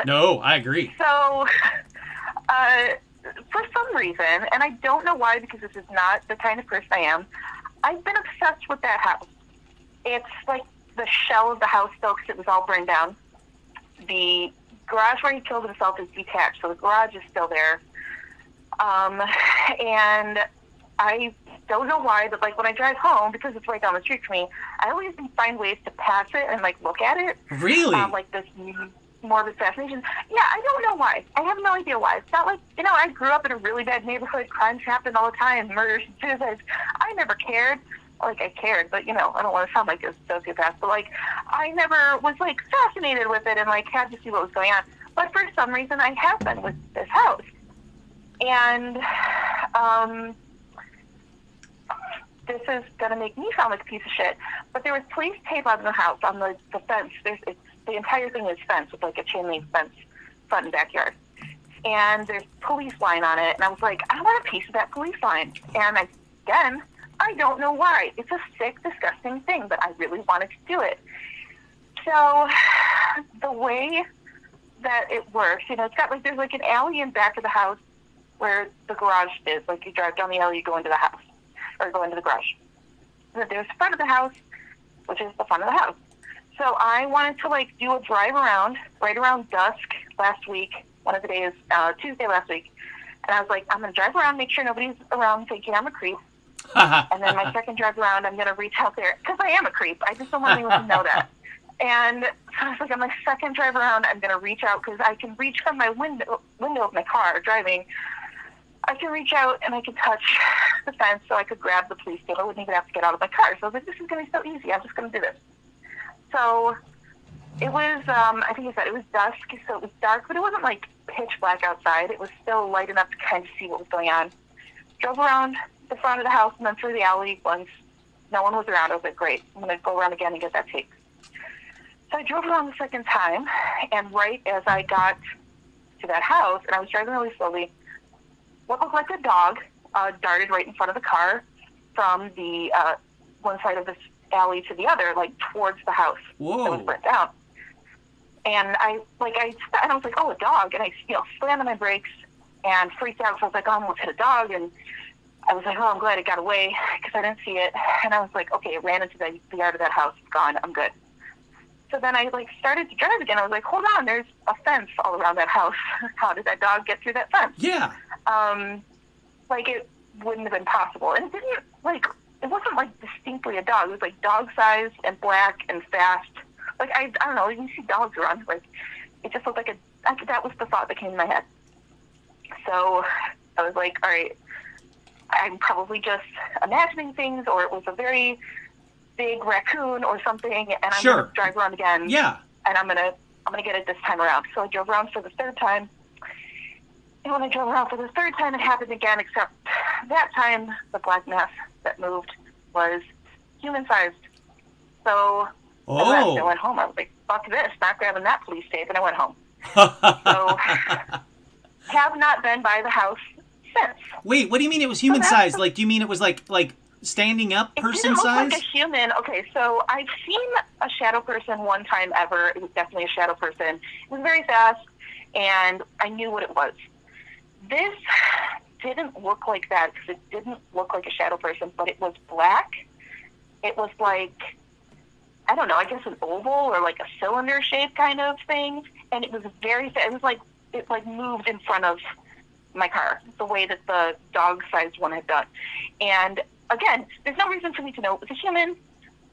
No, I agree. So, for some reason, and I don't know why, because this is not the kind of person I am, I've been obsessed with that house. It's like the shell of the house still, because it was all burned down. The garage where he killed himself is detached, so the garage is still there. And I don't know why, but like when I drive home, because it's right down the street from me, I always find ways to pass it and like look at it. Really? Like this morbid fascination. Yeah, I don't know why. I have no idea why. It's not like, I grew up in a really bad neighborhood. Crimes happen all the time. Murders and suicides. I never cared. Like, I cared, but, I don't want to sound like a sociopath, but, like, I never was, like, fascinated with it and, like, had to see what was going on. But for some reason, I have been with this house. And this is going to make me sound like a piece of shit, but there was police tape on the house, on the fence. The entire thing is fence with, like, a chain link fence, front and backyard. And there's police line on it, and I was like, I want a piece of that police line. And I don't know why. It's a sick, disgusting thing, but I really wanted to do it. So the way that it works, it's got like, there's like an alley in back of the house where the garage is. Like you drive down the alley, you go into the house, or go into the garage. And then there's the front of the house, which is the front of the house. So I wanted to like do a drive around right around dusk last week, one of the days, Tuesday last week. And I was like, I'm going to drive around, make sure nobody's around thinking I'm a creep. And then my second drive around, I'm going to reach out there, because I am a creep. I just don't want anyone to know that. And so I was like, on my second drive around, I'm going to reach out, because I can reach from my window of my car driving. I can reach out and I can touch the fence, so I could grab the police tape. I wouldn't even have to get out of my car. So I was like, this is going to be so easy. I'm just going to do this. So it was, I think you said it was dusk, so it was dark, but it wasn't like pitch black outside. It was still light enough to kind of see what was going on. Drove around the front of the house and then through the alley once no one was around. I was like, great, I'm going to go around again and get that tape. So I drove around the second time, and right as I got to that house, and I was driving really slowly, what looked like a dog darted right in front of the car from the one side of this alley to the other, like towards the house. Whoa. That was burnt down. And I was like, oh, a dog. And I, slammed on my brakes and freaked out. So I was like, oh, I almost hit a dog. And I was like, oh, I'm glad it got away, because I didn't see it. And I was like, okay, it ran into the yard of that house. It's gone. I'm good. So then I started to drive again. I was like, hold on, there's a fence all around that house. How did that dog get through that fence? Yeah. It wouldn't have been possible. And it wasn't like distinctly a dog. It was like dog size and black and fast. Like, I don't know, you see dogs around, like, it just looked like that was the thought that came to my head. So I was like, all right, I'm probably just imagining things, or it was a very big raccoon or something, and I'm going to drive around again. Yeah. And I'm gonna get it this time around. So I drove around for the third time. And when I drove around for the third time, it happened again, except that time the black mass that moved was human-sized. So I went home. I was like, fuck this, not grabbing that police tape, and I went home. So have not been by the house since. Wait, what do you mean it was human-sized? Like, do you mean it was like standing up person size? It didn't look like a human. Okay, so I've seen a shadow person one time ever. It was definitely a shadow person. It was very fast, and I knew what it was. This didn't look like that, because it didn't look like a shadow person, but it was black. It was like, I don't know, I guess an oval or like a cylinder shape kind of thing, and it was very fast. It was like, it moved in front of my car, the way that the dog-sized one had done. And again, there's no reason for me to know it was a human.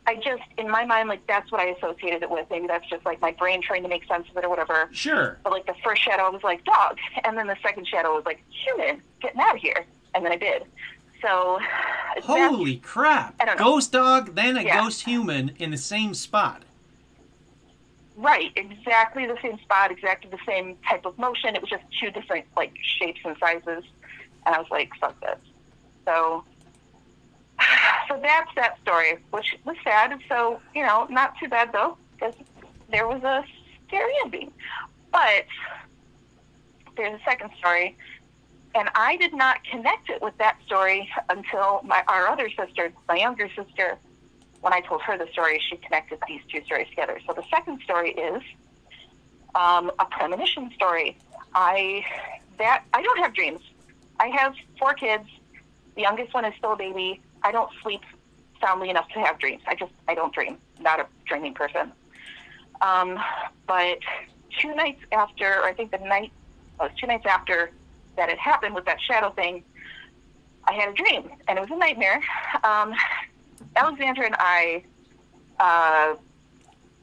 I just, in my mind, like, that's what I associated it with. Maybe that's just, like, my brain trying to make sense of it or whatever. Sure. But, like, the first shadow was, like, dog. And then the second shadow was, like, human, getting out of here. And then I did. So. Holy crap. I don't know. Ghost dog, then a ghost human in the same spot. Right. Exactly the same spot, exactly the same type of motion. It was just two different, like, shapes and sizes. And I was like, fuck this. So that's that story, which was sad. So, not too bad, though, because there was a scary ending. But there's a second story, and I did not connect it with that story until our other sister, my younger sister, when I told her the story, she connected these two stories together. So the second story is a premonition story. I don't have dreams. I have 4 kids. The youngest one is still a baby. I don't sleep soundly enough to have dreams. I don't dream. Not a dreaming person. But 2 nights after, or I think it was 2 nights after that it happened with that shadow thing, I had a dream, and it was a nightmare. Alexandra and I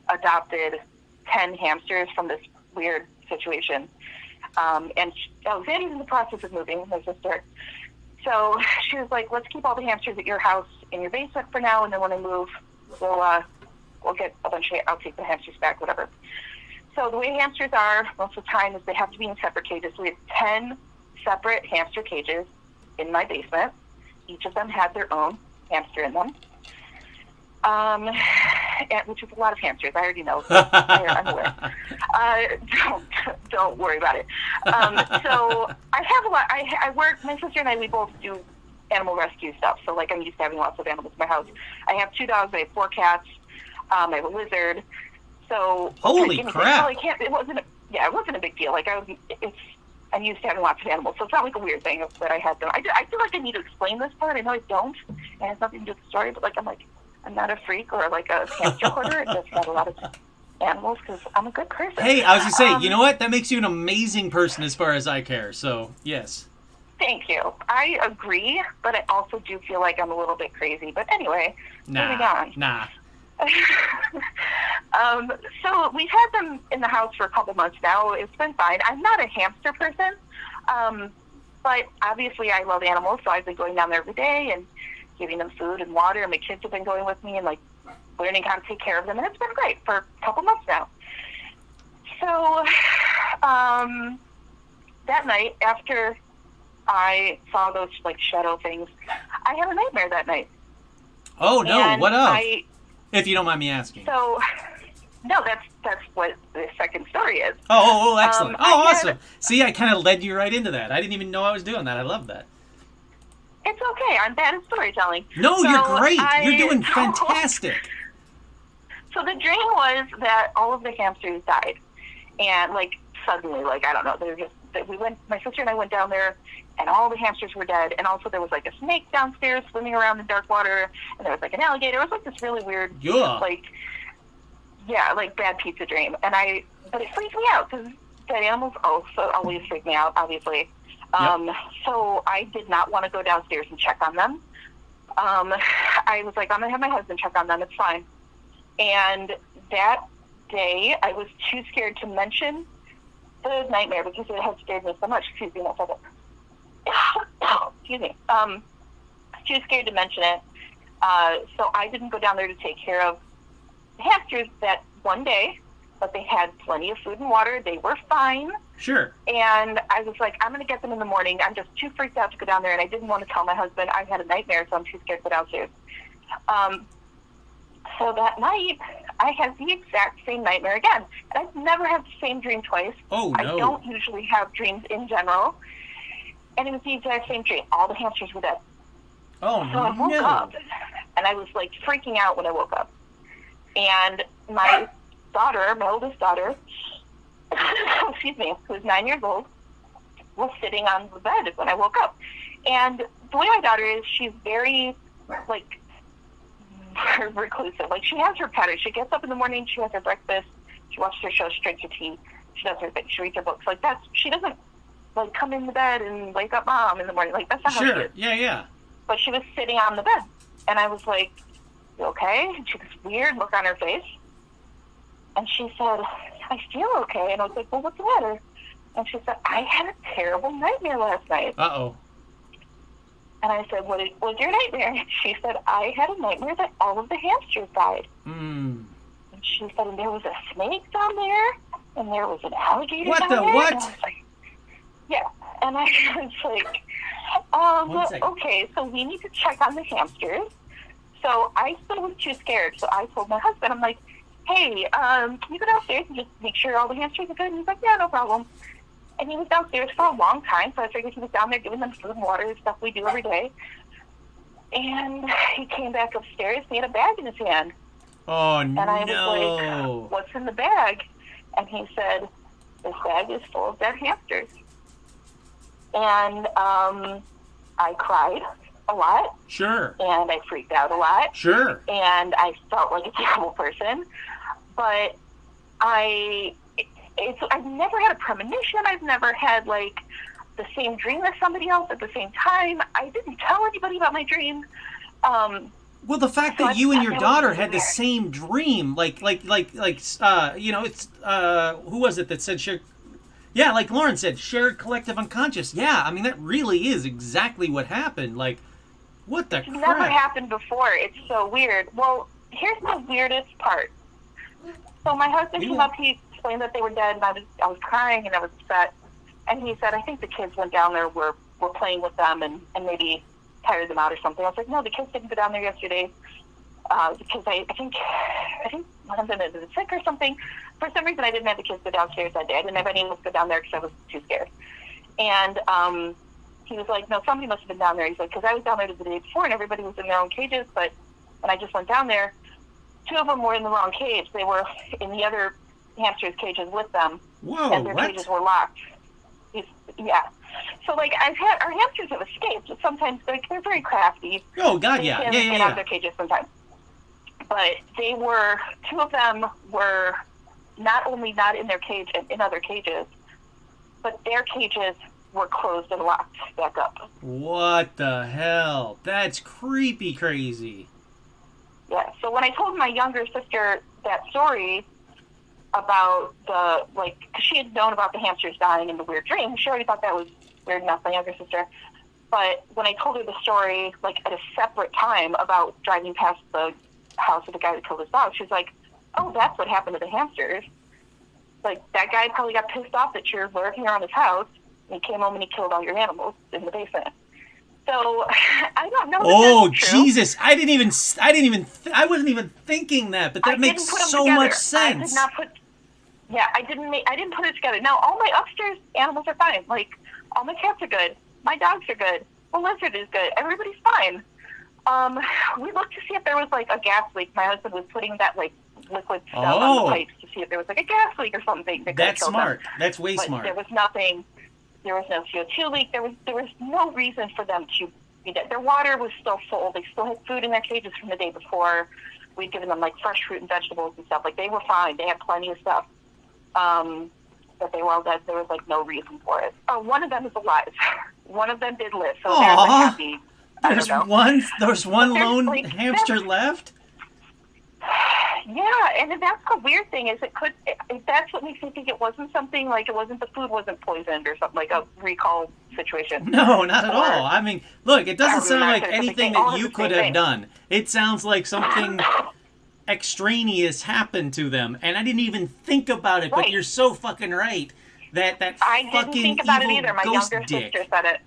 adopted 10 hamsters from this weird situation. And Alexandra's in the process of moving, my sister. So she was like, let's keep all the hamsters at your house in your basement for now, and then when I move, we'll get a bunch of, I'll take the hamsters back, whatever. So the way hamsters are most of the time is they have to be in separate cages. So we have 10 separate hamster cages in my basement. Each of them had their own hamster in them, which is a lot of hamsters. I already know. So I'm aware. Don't worry about it. So I have a lot. I work. My sister and I, we both do animal rescue stuff. So like I'm used to having lots of animals in my house. I have 2 dogs. I have 4 cats. I have a lizard. So holy crap! It wasn't a big deal. Like I'm used to having lots of animals, so it's not like a weird thing that I had them. I feel like I need to explain this part. I know I don't, and it has nothing to do with the story. But I'm not a freak or like a hamster hoarder. I just have a lot of animals because I'm a good person. Hey, I was gonna say, you know what? That makes you an amazing person as far as I care. So yes. Thank you. I agree, but I also do feel like I'm a little bit crazy. But anyway, moving on. Nah. So we've had them in the house for a couple months now. It's been fine. I'm not a hamster person, but obviously I love animals, so I've been going down there every day and giving them food and water, and my kids have been going with me and like learning how to take care of them, and it's been great for a couple months now. So that night, after I saw those like shadow things, I had a nightmare that night. Oh no! And what up? If you don't mind me asking. So, no, that's what the second story is. Oh, excellent. Awesome. See, I kind of led you right into that. I didn't even know I was doing that. I love that. It's okay. I'm bad at storytelling. No, so you're great. You're doing fantastic. So the dream was that all of the hamsters died. And, like, suddenly, like, I don't know, my sister and I went down there, and all the hamsters were dead, and also there was like a snake downstairs swimming around in dark water, and there was like an alligator. It was like this really weird, like bad pizza dream. But it freaked me out because dead animals also always freak me out, obviously. So I did not want to go downstairs and check on them. I was like, I'm gonna have my husband check on them. It's fine. And that day, I was too scared to mention the nightmare because it had scared me so much. Excuse me, one second. Excuse me. Too scared to mention it. So I didn't go down there to take care of the hamsters that one day, but they had plenty of food and water. They were fine. Sure. And I was like, I'm going to get them in the morning. I'm just too freaked out to go down there, and I didn't want to tell my husband I had a nightmare, so I'm too scared to go downstairs. So that night, I had the exact same nightmare again. And I've never had the same dream twice. Oh, no. I don't usually have dreams in general. And it was the exact same dream. All the hamsters were dead. Oh, so I woke up, and I was, like, freaking out when I woke up. And my daughter, my oldest daughter, excuse me, who's 9 years old, was sitting on the bed when I woke up. And the way my daughter is, she's very, like, reclusive. Like, she has her patterns. She gets up in the morning, she has her breakfast, she watches her show, she drinks her tea, she does her thing, she reads her books. Like, she doesn't, like, come in the bed and wake up mom in the morning. Like, that's not how she is. Yeah. But she was sitting on the bed, and I was like, you okay? And she had this weird look on her face, and she said, I feel okay. And I was like, well, what's the matter? And she said, I had a terrible nightmare last night. Uh-oh. And I said, what was your nightmare? She said, I had a nightmare that all of the hamsters died. Mm. And she said, and there was a snake down there, and there was an alligator what down the, there. what? And I was like, yeah. And I was like, okay, so we need to check on the hamsters. So I still was too scared. So I told my husband, I'm like, hey, can you go downstairs and just make sure all the hamsters are good? And he's like, yeah, no problem. And he was downstairs for a long time, so I figured he was down there giving them food and water and stuff we do every day. And he came back upstairs and he had a bag in his hand. Oh, and I was like, what's in the bag? And he said, this bag is full of dead hamsters. And I cried a lot, Sure. and I freaked out a lot, Sure. and I felt like a terrible person. But I've never had a premonition. I've never had like the same dream as somebody else at the same time. I didn't tell anybody about my dream. Well, the fact that you and your daughter had the same dream, it's who was it that said shared? Yeah, like Lauren said, shared collective unconscious. Yeah, I mean that really is exactly what happened. Like, what the crap? Never happened before. It's so weird. Well, here's the weirdest part. So my husband came up. He explained that they were dead, and I was crying and I was upset. And he said, I think the kids went down there, were playing with them, and maybe tired them out or something. I was like, no, the kids didn't go down there yesterday because I think one of them had been sick or something. For some reason, I didn't have the kids go downstairs that day. I didn't have any of us go down there because I was too scared. And he was like, no, somebody must have been down there. He's like, because I was down there the day before and everybody was in their own cages, but when I just went down there, 2 of them were in the wrong cage. They were in the other hamsters' cages with them. Whoa, and their cages were locked. Yeah. So, like, our hamsters have escaped. But sometimes they're very crafty. Oh, God, yeah. They get out of their cages sometimes. But 2 of them were not only not in their cage and in other cages, but their cages were closed and locked back up. What the hell? That's creepy crazy. Yeah. So when I told my younger sister that story about cause she had known about the hamsters dying and the weird dream, she already thought that was weird enough, my younger sister. But when I told her the story, like, at a separate time about driving past the house of the guy that killed his dog, she was like, oh, that's what happened to the hamsters. Like, that guy probably got pissed off that you're lurking around his house, and he came home and he killed all your animals in the basement. So, I don't know if that's true. Jesus. I wasn't even thinking that, but that makes so much sense. I didn't put it together. Now, all my upstairs animals are fine. Like, all my cats are good. My dogs are good. The lizard is good. Everybody's fine. We looked to see if there was, like, a gas leak. My husband was putting that, like, liquid stuff on the pipes to see if there was, like, a gas leak or something. That's smart. That's way smart. There was nothing. There was no CO2 leak. There was no reason for them to be dead. Their water was still full. They still had food in their cages from the day before. We'd given them, like, fresh fruit and vegetables and stuff. Like, they were fine. They had plenty of stuff. But they were all dead. There was, like, no reason for it. Oh, one of them is alive. One of them did live, so they're happy. There's one lone hamster left? Yeah, and that's the weird thing is that's what makes me think it wasn't something like the food wasn't poisoned or something, like a recall situation. No, not at all. I mean, look, it doesn't sound like anything that you could have done. It sounds like something extraneous happened to them, and I didn't even think about it, but you're so fucking right. That I fucking didn't think about it evil either. My ghost younger dick. sister said it.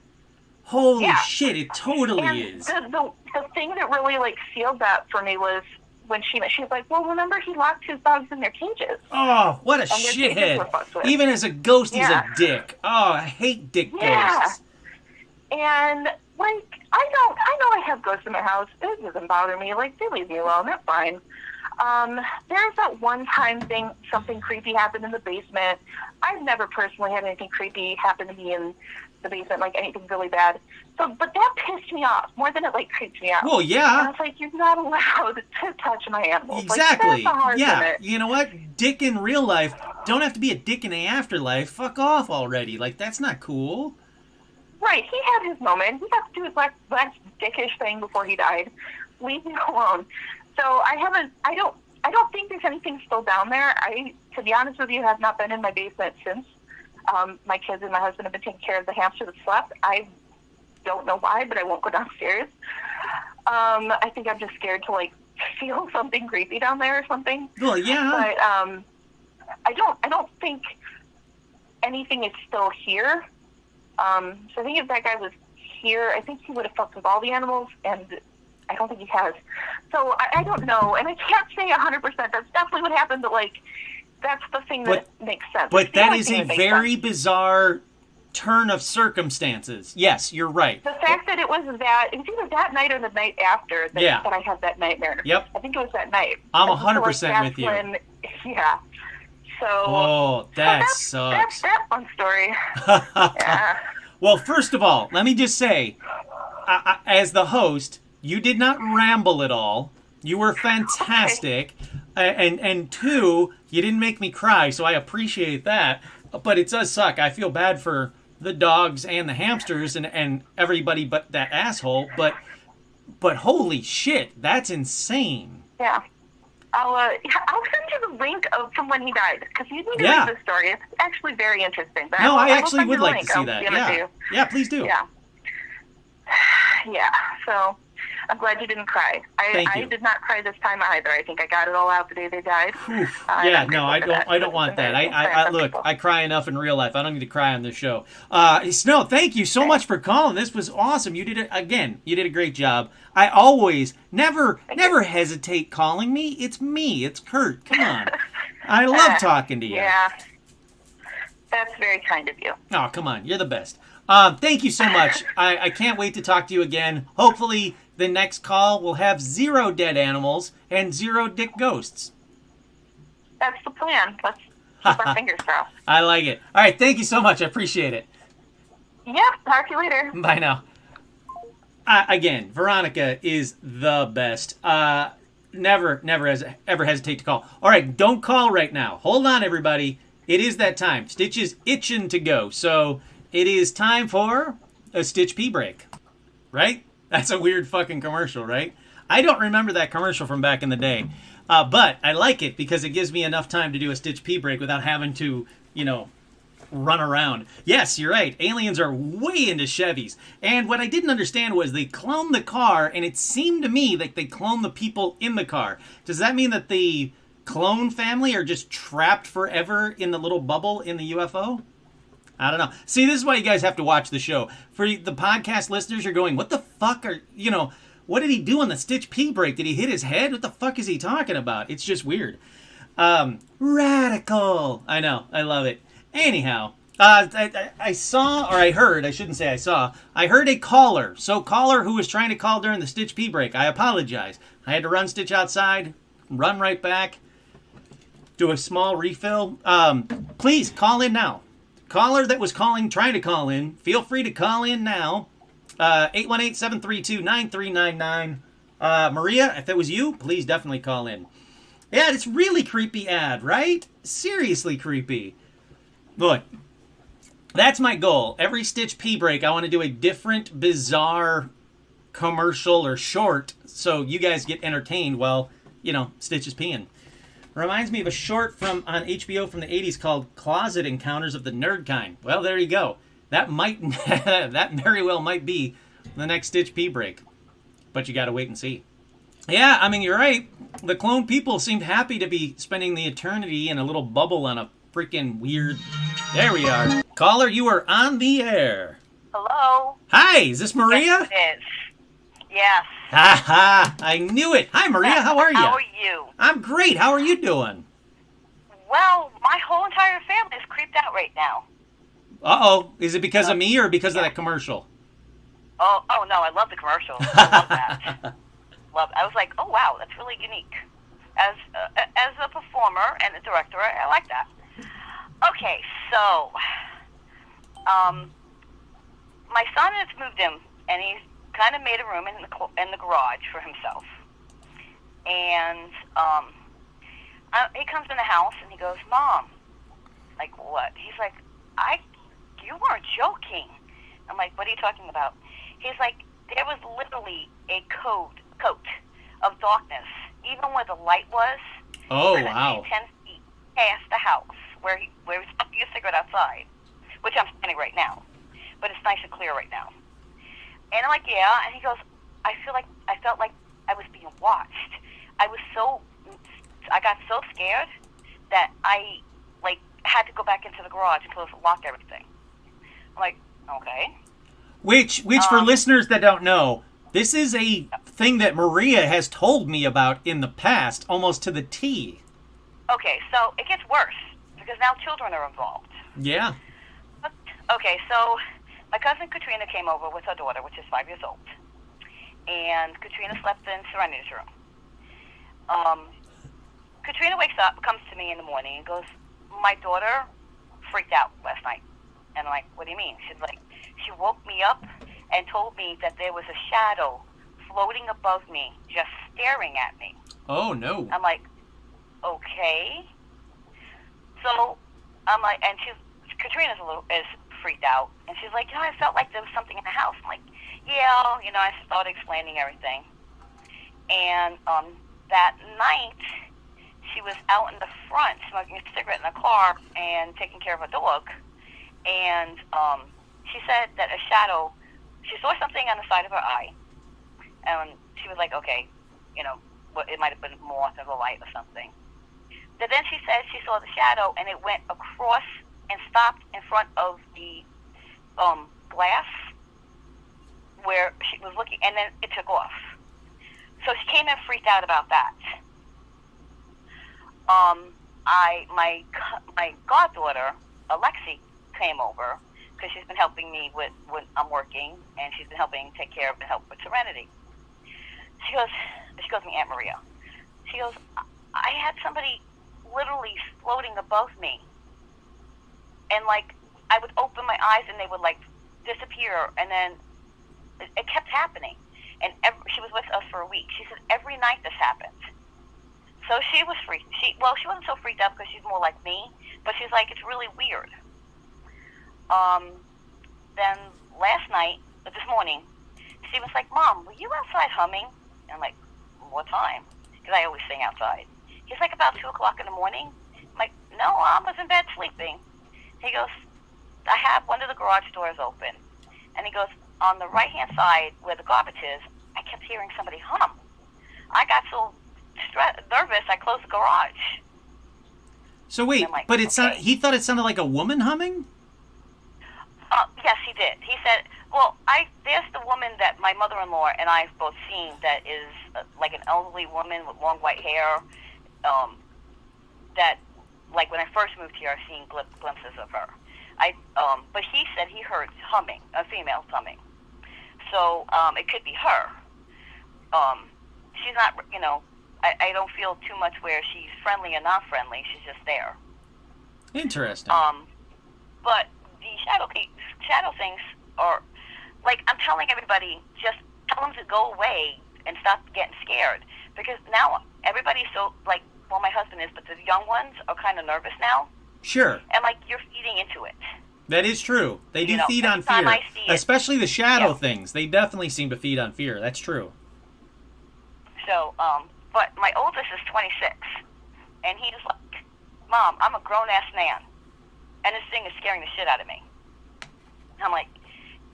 Holy shit, it totally and is. The thing that really, like, sealed that for me was when she was like, well, remember he locked his dogs in their cages. Oh, what a shithead. Even as a ghost, he's a dick. Oh, I hate dick ghosts. And, like, I know I have ghosts in my house. It doesn't bother me. Like, they leave me alone. They're fine. There's that one time thing, something creepy happened in the basement. I've never personally had anything creepy happen to me in the basement, like anything really bad. So, but that pissed me off more than it, like, creeped me out. Well, yeah. And I was like, you're not allowed to touch my animals. Exactly. Like, yeah. You know what? Dick in real life, don't have to be a dick in the afterlife. Fuck off already. Like, that's not cool. Right. He had his moment. He got to do his last dickish thing before he died. Leave me alone. So I don't think there's anything still down there. To be honest with you, have not been in my basement since. My kids and my husband have been taking care of the hamster that slept. I don't know why, but I won't go downstairs. I think I'm just scared to, like, feel something creepy down there or something. Well, yeah. But I don't think anything is still here. So I think if that guy was here, I think he would have fucked with all the animals, and I don't think he has. So I don't know, and I can't say 100%. That's definitely what happened, but, like, that's the thing that makes sense. But that is a very bizarre turn of circumstances. Yes, you're right. The fact that it was either that night or the night after that I had that nightmare. Yep. I think it was that night. I'm 100% with you. Yeah. So. Oh, that sucks. That's that fun story. Yeah. Well, first of all, let me just say, as the host, you did not ramble at all. You were fantastic. Okay. And two, you didn't make me cry, so I appreciate that. But it does suck. I feel bad for the dogs and the hamsters and everybody but that asshole. But holy shit, that's insane. Yeah. I'll send you the link from when he died, because you need to read this story. It's actually very interesting. But no, I actually would like to see that. Yeah, please do. Yeah. Yeah, so I'm glad you didn't cry. I did not cry this time either. I think I got it all out the day they died. Yeah, no, I don't want that. I look, I cry enough in real life. I don't need to cry on this show. Snow, thank you so much for calling. This was awesome. You did it again. You did a great job. I always never hesitate calling me. It's me. It's Kurt. Come on. I love talking to you. Yeah. That's very kind of you. Oh, come on. You're the best. Thank you so much. I can't wait to talk to you again. Hopefully the next call will have 0 dead animals and 0 dick ghosts. That's the plan. Let's keep our fingers crossed. I like it. All right. Thank you so much. I appreciate it. Yep. Talk to you later. Bye now. Again, Veronica is the best. Never ever hesitate to call. All right. Don't call right now. Hold on, everybody. It is that time. Stitch is itching to go. So it is time for a Stitch pee break. Right? That's a weird fucking commercial, right? I don't remember that commercial from back in the day. But I like it because it gives me enough time to do a Stitch pee break without having to, run around. Yes, you're right. Aliens are way into Chevys. And what I didn't understand was they cloned the car, and it seemed to me like they cloned the people in the car. Does that mean that the clone family are just trapped forever in the little bubble in the UFO? I don't know. See, this is why you guys have to watch the show. For the podcast listeners, you're going, what the fuck are, what did he do on the Stitch pee break? Did he hit his head? What the fuck is he talking about? It's just weird. Radical. I know. I love it. Anyhow, I saw, or I heard, I shouldn't say I saw, I heard a caller. So caller who was trying to call during the Stitch pee break. I apologize. I had to run Stitch outside, run right back, do a small refill. Please call in now. Caller that was trying to call in, feel free to call in now. 818-732-9399. Maria, if it was you, please definitely call in. Yeah, it's really creepy ad, right? Seriously creepy. Look, that's my goal. Every Stitch pee break, I want to do a different, bizarre commercial or short so you guys get entertained while, Stitch is peeing. Reminds me of a short on HBO from the 80s called Closet Encounters of the Nerd Kind. Well, there you go. That very well might be the next Stitch pee break. But you gotta wait and see. Yeah, I mean, you're right. The clone people seemed happy to be spending the eternity in a little bubble on a freaking weird... There we are. Caller, you are on the air. Hello? Hi, is this Maria? Yes, it is. Yes. Ha ha! I knew it. Hi, Maria. How are you? How are you? I'm great. How are you doing? Well, my whole entire family is creeped out right now. Uh-oh. Is it because of me or because of that commercial? Oh no, I love the commercial. I love that. I was like, oh, wow, that's really unique. As a performer and a director, I like that. Okay, so my son has moved in, and he's kind of made a room in the garage for himself. And he comes in the house and he goes, Mom, like what? He's like, you weren't joking. I'm like, what are you talking about? He's like, there was literally a coat of darkness, even where the light was. Oh, wow. 10 feet past the house where he was smoking a cigarette outside, which I'm standing right now. But it's nice and clear right now. And I'm like, yeah. And he goes, I felt like I was being watched. I got so scared that I had to go back into the garage and lock everything. I'm like, okay. Which for listeners that don't know, this is a thing that Maria has told me about in the past, almost to the T. Okay, so it gets worse because now children are involved. Yeah. Okay, so my cousin Katrina came over with her daughter, which is 5 years old. And Katrina slept in Serenity's room. Katrina wakes up, comes to me in the morning, and goes, my daughter freaked out last night. And I'm like, what do you mean? She's like, she woke me up and told me that there was a shadow floating above me, just staring at me. Oh, no. I'm like, okay. So I'm like, and Katrina's is freaked out, and she's like, I felt like there was something in the house. I'm like, yeah, I started explaining everything. And that night, she was out in the front smoking a cigarette in the car and taking care of a dog. And she said that a shadow, she saw something on the side of her eye. And she was like, okay, it might have been moth or the light or something. But then she said she saw the shadow, and it went across and stopped in front of the glass where she was looking, and then it took off. So she came in freaked out about that. My goddaughter, Alexi, came over because she's been helping me with when I'm working, and she's been helping take care of and help with Serenity. She goes to me, Aunt Maria. She goes, I had somebody literally floating above me, and like I would open my eyes and they would like disappear, and then it kept happening. And she was with us for a week. She said every night this happened. So she was freaked. She wasn't so freaked out because she's more like me, but she's like, it's really weird. Then this morning, she was like, Mom, were you outside humming? And I'm like, what time? Because I always sing outside. He's like, about 2 o'clock in the morning. I'm like, no, I was in bed sleeping. He goes, I have one of the garage doors open. And he goes, on the right-hand side where the garbage is, I kept hearing somebody hum. I got so nervous, I closed the garage. So wait, like, but okay. He thought it sounded like a woman humming? Yes, he did. He said, well, there's the woman that my mother-in-law and I have both seen that is like an elderly woman with long white hair, that, like, when I first moved here, I've seen glimpses of her. But he said he heard humming, a female humming. So it could be her. She's not, I don't feel too much where she's friendly and not friendly. She's just there. Interesting. But the shadow things are, like, I'm telling everybody, just tell them to go away and stop getting scared. Because now everybody's so, like, well, my husband is, but the young ones are kind of nervous now. Sure. And, like, you're feeding into it. That is true. They do feed on fear. Especially the shadow things. They definitely seem to feed on fear. That's true. So, but my oldest is 26. And he's like, Mom, I'm a grown-ass man. And this thing is scaring the shit out of me. I'm like,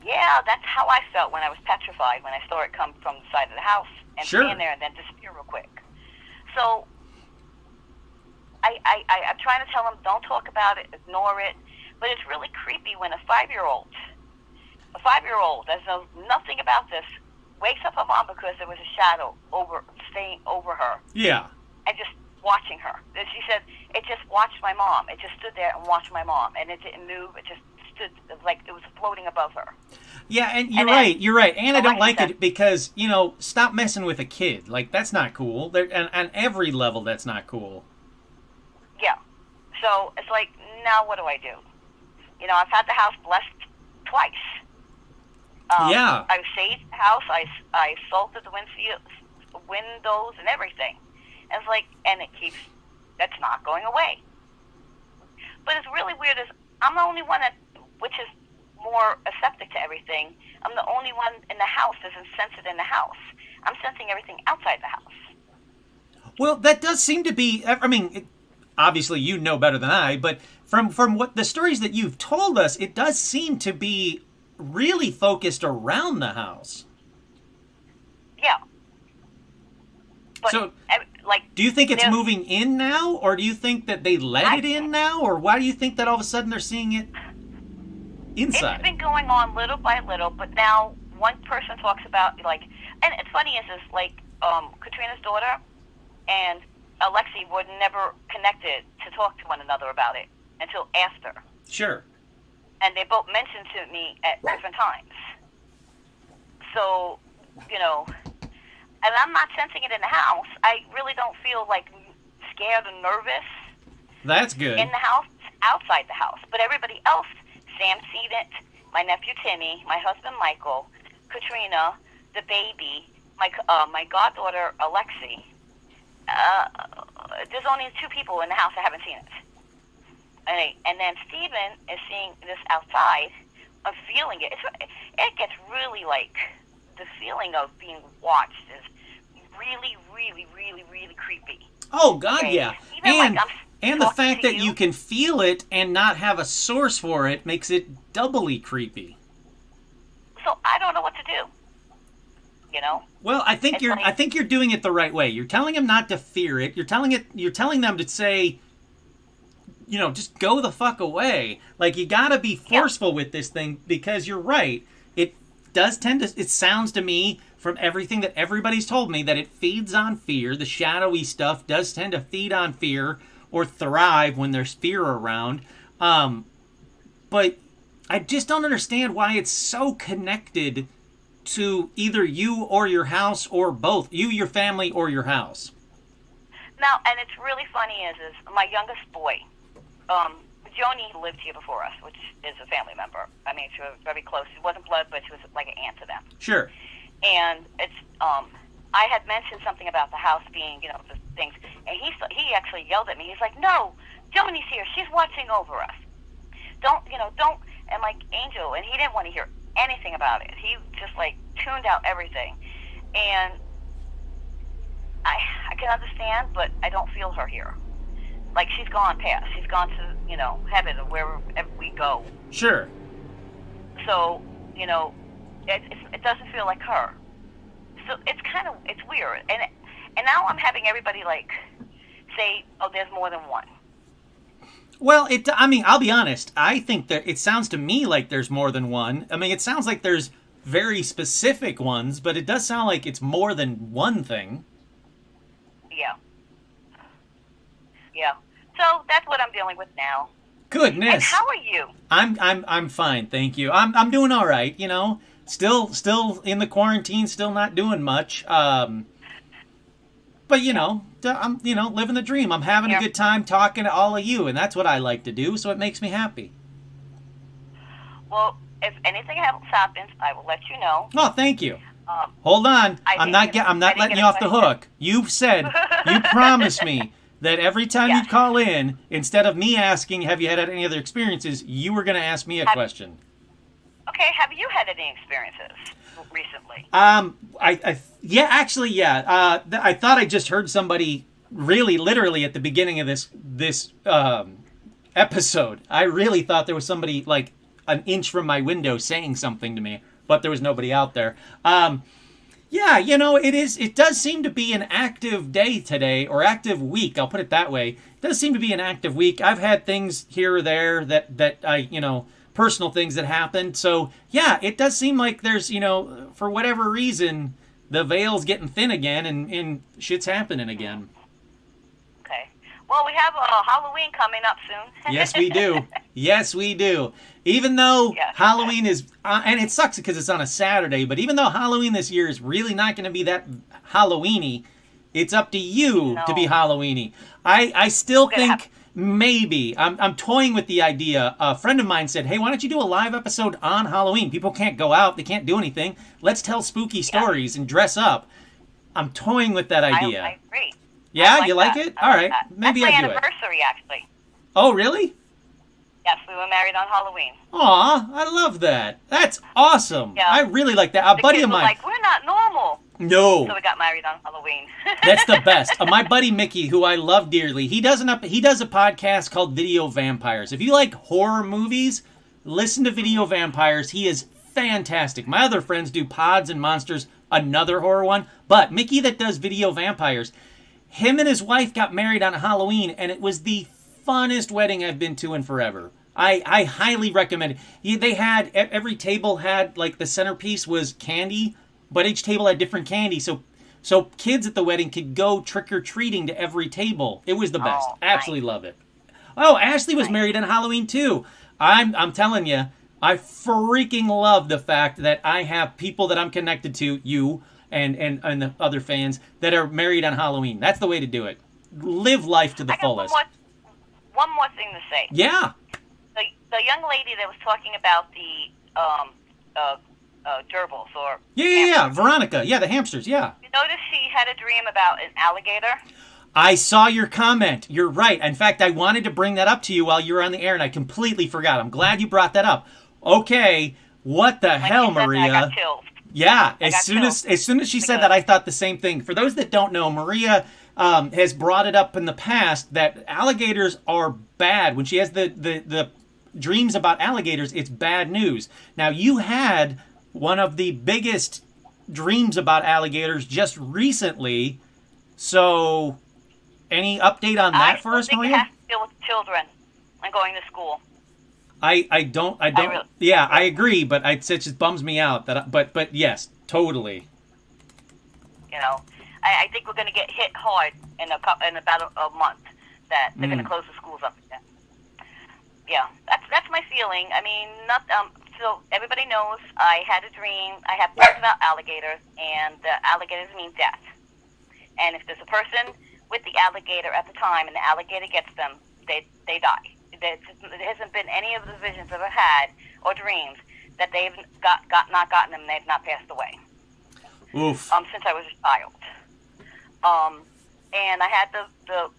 yeah, that's how I felt when I was petrified, when I saw it come from the side of the house and stand there and then disappear real quick. So I'm trying to tell them, don't talk about it, ignore it. But it's really creepy when a 5-year-old that knows nothing about this, wakes up her mom because there was a shadow staying over her. Yeah. And just watching her. And she said, it just watched my mom. It just stood there and watched my mom. And it didn't move. It just stood like it was floating above her. Yeah, and you're right. And I don't like it because, stop messing with a kid. Like, that's not cool. And on every level, that's not cool. Yeah. So it's like, now what do I do? I've had the house blessed twice. Yeah. I've saged the house. I salted the windows and everything. And it's like, and that's not going away. But it's really weird is I'm the only one which is more aseptic to everything. I'm the only one in the house that isn't sensed in the house. I'm sensing everything outside the house. Well, that does seem to be, obviously you know better than I, but from what the stories that you've told us, it does seem to be really focused around the house. Yeah. But, so, do you think it's moving in now, or do you think that they let it in now, or why do you think that all of a sudden they're seeing it inside? It's been going on little by little, but now one person talks about, and it's funny is Katrina's daughter and Alexi were never connected to talk to one another about it until after. Sure. And they both mentioned to me at different times. So, and I'm not sensing it in the house. I really don't feel scared or nervous. That's good. In the house, outside the house. But everybody else, Sam's seen it, my nephew Timmy, my husband Michael, Katrina, the baby, my goddaughter Alexi. There's only 2 people in the house that haven't seen it. And then Stephen is seeing this outside, of feeling it. It gets really like, the feeling of being watched is really, really, really, really creepy. Oh, God, Okay? yeah. Even And the talking fact to that you can feel it and not have a source for it makes it doubly creepy. So I don't know what to do. You know? Well, I think It's you're like- I think you're doing it the right way. You're telling him not to fear it. You're telling them to say, you know, just go the fuck away. Like, you got to be forceful with this thing, because you're right. It does tend to, it sounds to me from everything that everybody's told me, that it feeds on fear. The shadowy stuff does tend to feed on fear or thrive when there's fear around. But I just don't understand why it's so connected to either you or your house, or both. You, your family, or your house. Now, and it's really funny is my youngest boy, Joni lived here before us, which is a family member. I mean, she was very close. She wasn't blood, but she was like an aunt to them. Sure. And it's, I had mentioned something about the house being, you know, the things, and he actually yelled at me. He's like, "No, Joni's here. She's watching over us. Don't." And like Angel, and he didn't want to hear anything about it. He just like tuned out everything. And I can understand, but I don't feel her here. Like, she's gone past. She's gone to, you know, heaven or wherever we go. Sure. So, you know, it doesn't feel like her. So it's weird. And now I'm having everybody, like, say, oh, there's more than one. Well, I mean, I'll be honest. I think that it sounds to me like there's more than one. I mean, it sounds like there's very specific ones, but it does sound like it's more than one thing. Yeah. Yeah. So that's what I'm dealing with now. Goodness. And how are you? I'm fine, thank you. I'm doing all right, you know. Still in the quarantine, still not doing much. But you know, I'm living the dream. I'm having a good time talking to all of you, and that's what I like to do, so it makes me happy. Well, if anything else happens, I will let you know. Oh, thank you. Hold on. I'm not letting you off the hook. You promised me that every time you call in, instead of me asking, have you had any other experiences, you were going to ask me a question. Okay, have you had any experiences recently? I thought I just heard somebody really literally at the beginning of this episode. I really thought there was somebody like an inch from my window saying something to me, but there was nobody out there. Yeah, you know, it does seem to be an active day today, or active week, I'll put it that way. It does seem to be an active week. I've had things here or there that I, you know, personal things that happened. So, yeah, it does seem like there's, you know, for whatever reason, the veil's getting thin again and shit's happening again. Okay. Well, we have Halloween coming up soon. Yes, we do. Yes, we do. Even though Halloween is, and it sucks because it's on a Saturday, but even though Halloween this year is really not going to be that Halloween-y, it's up to you to be Halloween-y. I still think maybe, I'm toying with the idea. A friend of mine said, hey, why don't you do a live episode on Halloween? People can't go out, they can't do anything. Let's tell spooky stories and dress up. I'm toying with that idea. I agree. Yeah, you like it? All right, maybe That's I do my anniversary, actually. Oh, really? Yes, we were married on Halloween. Aw, I love that. That's awesome. Yeah. I really like that. A buddy kids of were mine. like, we're not normal. No. So we got married on Halloween. That's the best. My buddy Mickey, who I love dearly, he does a podcast called Video Vampires. If you like horror movies, listen to Video Vampires. He is fantastic. My other friends do Pods and Monsters, another horror one. But Mickey that does Video Vampires, him and his wife got married on Halloween, and it was the funnest wedding I've been to in forever. I highly recommend it. They had, every table had, like, the centerpiece was candy, but each table had different candy, so kids at the wedding could go trick-or-treating to every table. It was the best. Absolutely love it. Oh, Ashley was married on Halloween, too. I'm telling you, I freaking love the fact that I have people that I'm connected to, you and the other fans, that are married on Halloween. That's the way to do it. Live life to the fullest. One more thing to say. Yeah. The young lady that was talking about the gerbils or. Yeah. Veronica. Yeah, the hamsters. Yeah. You notice she had a dream about an alligator. I saw your comment. You're right. In fact, I wanted to bring that up to you while you were on the air, and I completely forgot. I'm glad you brought that up. Okay, what the hell, Maria? I got chills. Yeah, as soon as she said that, I thought the same thing. For those that don't know, Maria has brought it up in the past that alligators are bad. When she has the dreams about alligators, it's bad news. Now, you had one of the biggest dreams about alligators just recently, so any update on that for us, Maria? I have to deal with children and going to school. I don't. Yeah, I agree, but it just bums me out that. But yes, totally. You know, I think we're going to get hit hard in about a month that they're going to close the schools up again. Yeah, that's my feeling. I mean, so everybody knows I had a dream. I have dreams about alligators, and alligators mean death. And if there's a person with the alligator at the time, and the alligator gets them, they die. There hasn't been any of the visions I've ever had or dreams that they've not gotten them and they've not passed away. Oof. Since I was a child. And I had the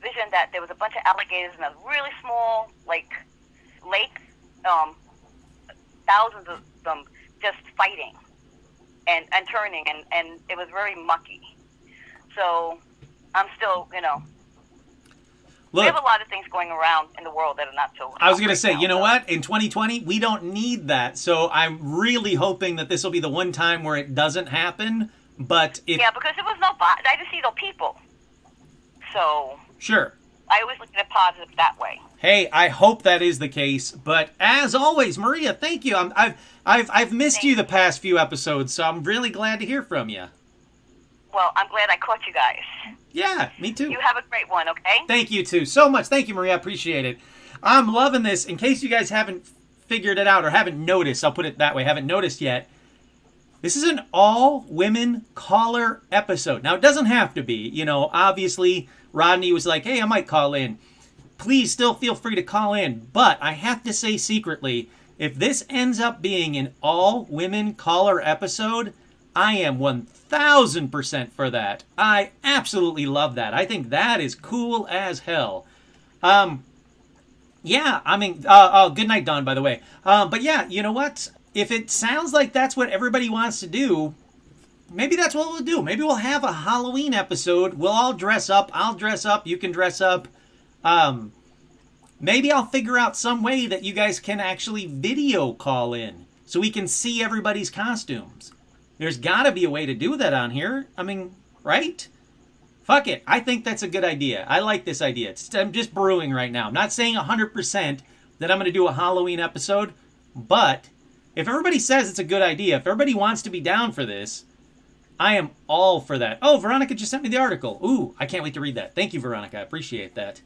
vision that there was a bunch of alligators in a really small lake, thousands of them just fighting and turning, and it was very mucky. So I'm still, Look, we have a lot of things going around in the world that are not so. I was going to say, you know what? In 2020, we don't need that. So I'm really hoping that this will be the one time where it doesn't happen. But yeah, because there was I didn't see no people. So sure, I always look at it positive that way. Hey, I hope that is the case. But as always, Maria, thank you. I've missed you the past few episodes, so I'm really glad to hear from you. Well, I'm glad I caught you guys. Yeah, me too. You have a great one, okay? All you too so much. Thank you, Maria. I appreciate it. I'm loving this. In case you guys haven't figured it out or haven't noticed, I'll put it that way, haven't noticed yet, this is an all-women caller episode. Now, it doesn't have to be. Obviously, Rodney was like, hey, I might call in. Please still feel free to call in. But I have to say secretly, if this ends up being an all-women caller episode, I am 1,000% for that. I absolutely love that. I think that is cool as hell. Yeah, I mean, good night, Don, by the way. But yeah, you know what? If it sounds like that's what everybody wants to do, maybe that's what we'll do. Maybe we'll have a Halloween episode. We'll all dress up. I'll dress up. You can dress up. Maybe I'll figure out some way that you guys can actually video call in so we can see everybody's costumes. There's got to be a way to do that on here. I mean, right? Fuck it. I think that's a good idea. I like this idea. I'm just brewing right now. I'm not saying 100% that I'm going to do a Halloween episode, but if everybody says it's a good idea, if everybody wants to be down for this, I am all for that. Oh, Veronica just sent me the article. Ooh, I can't wait to read that. Thank you, Veronica. I appreciate that.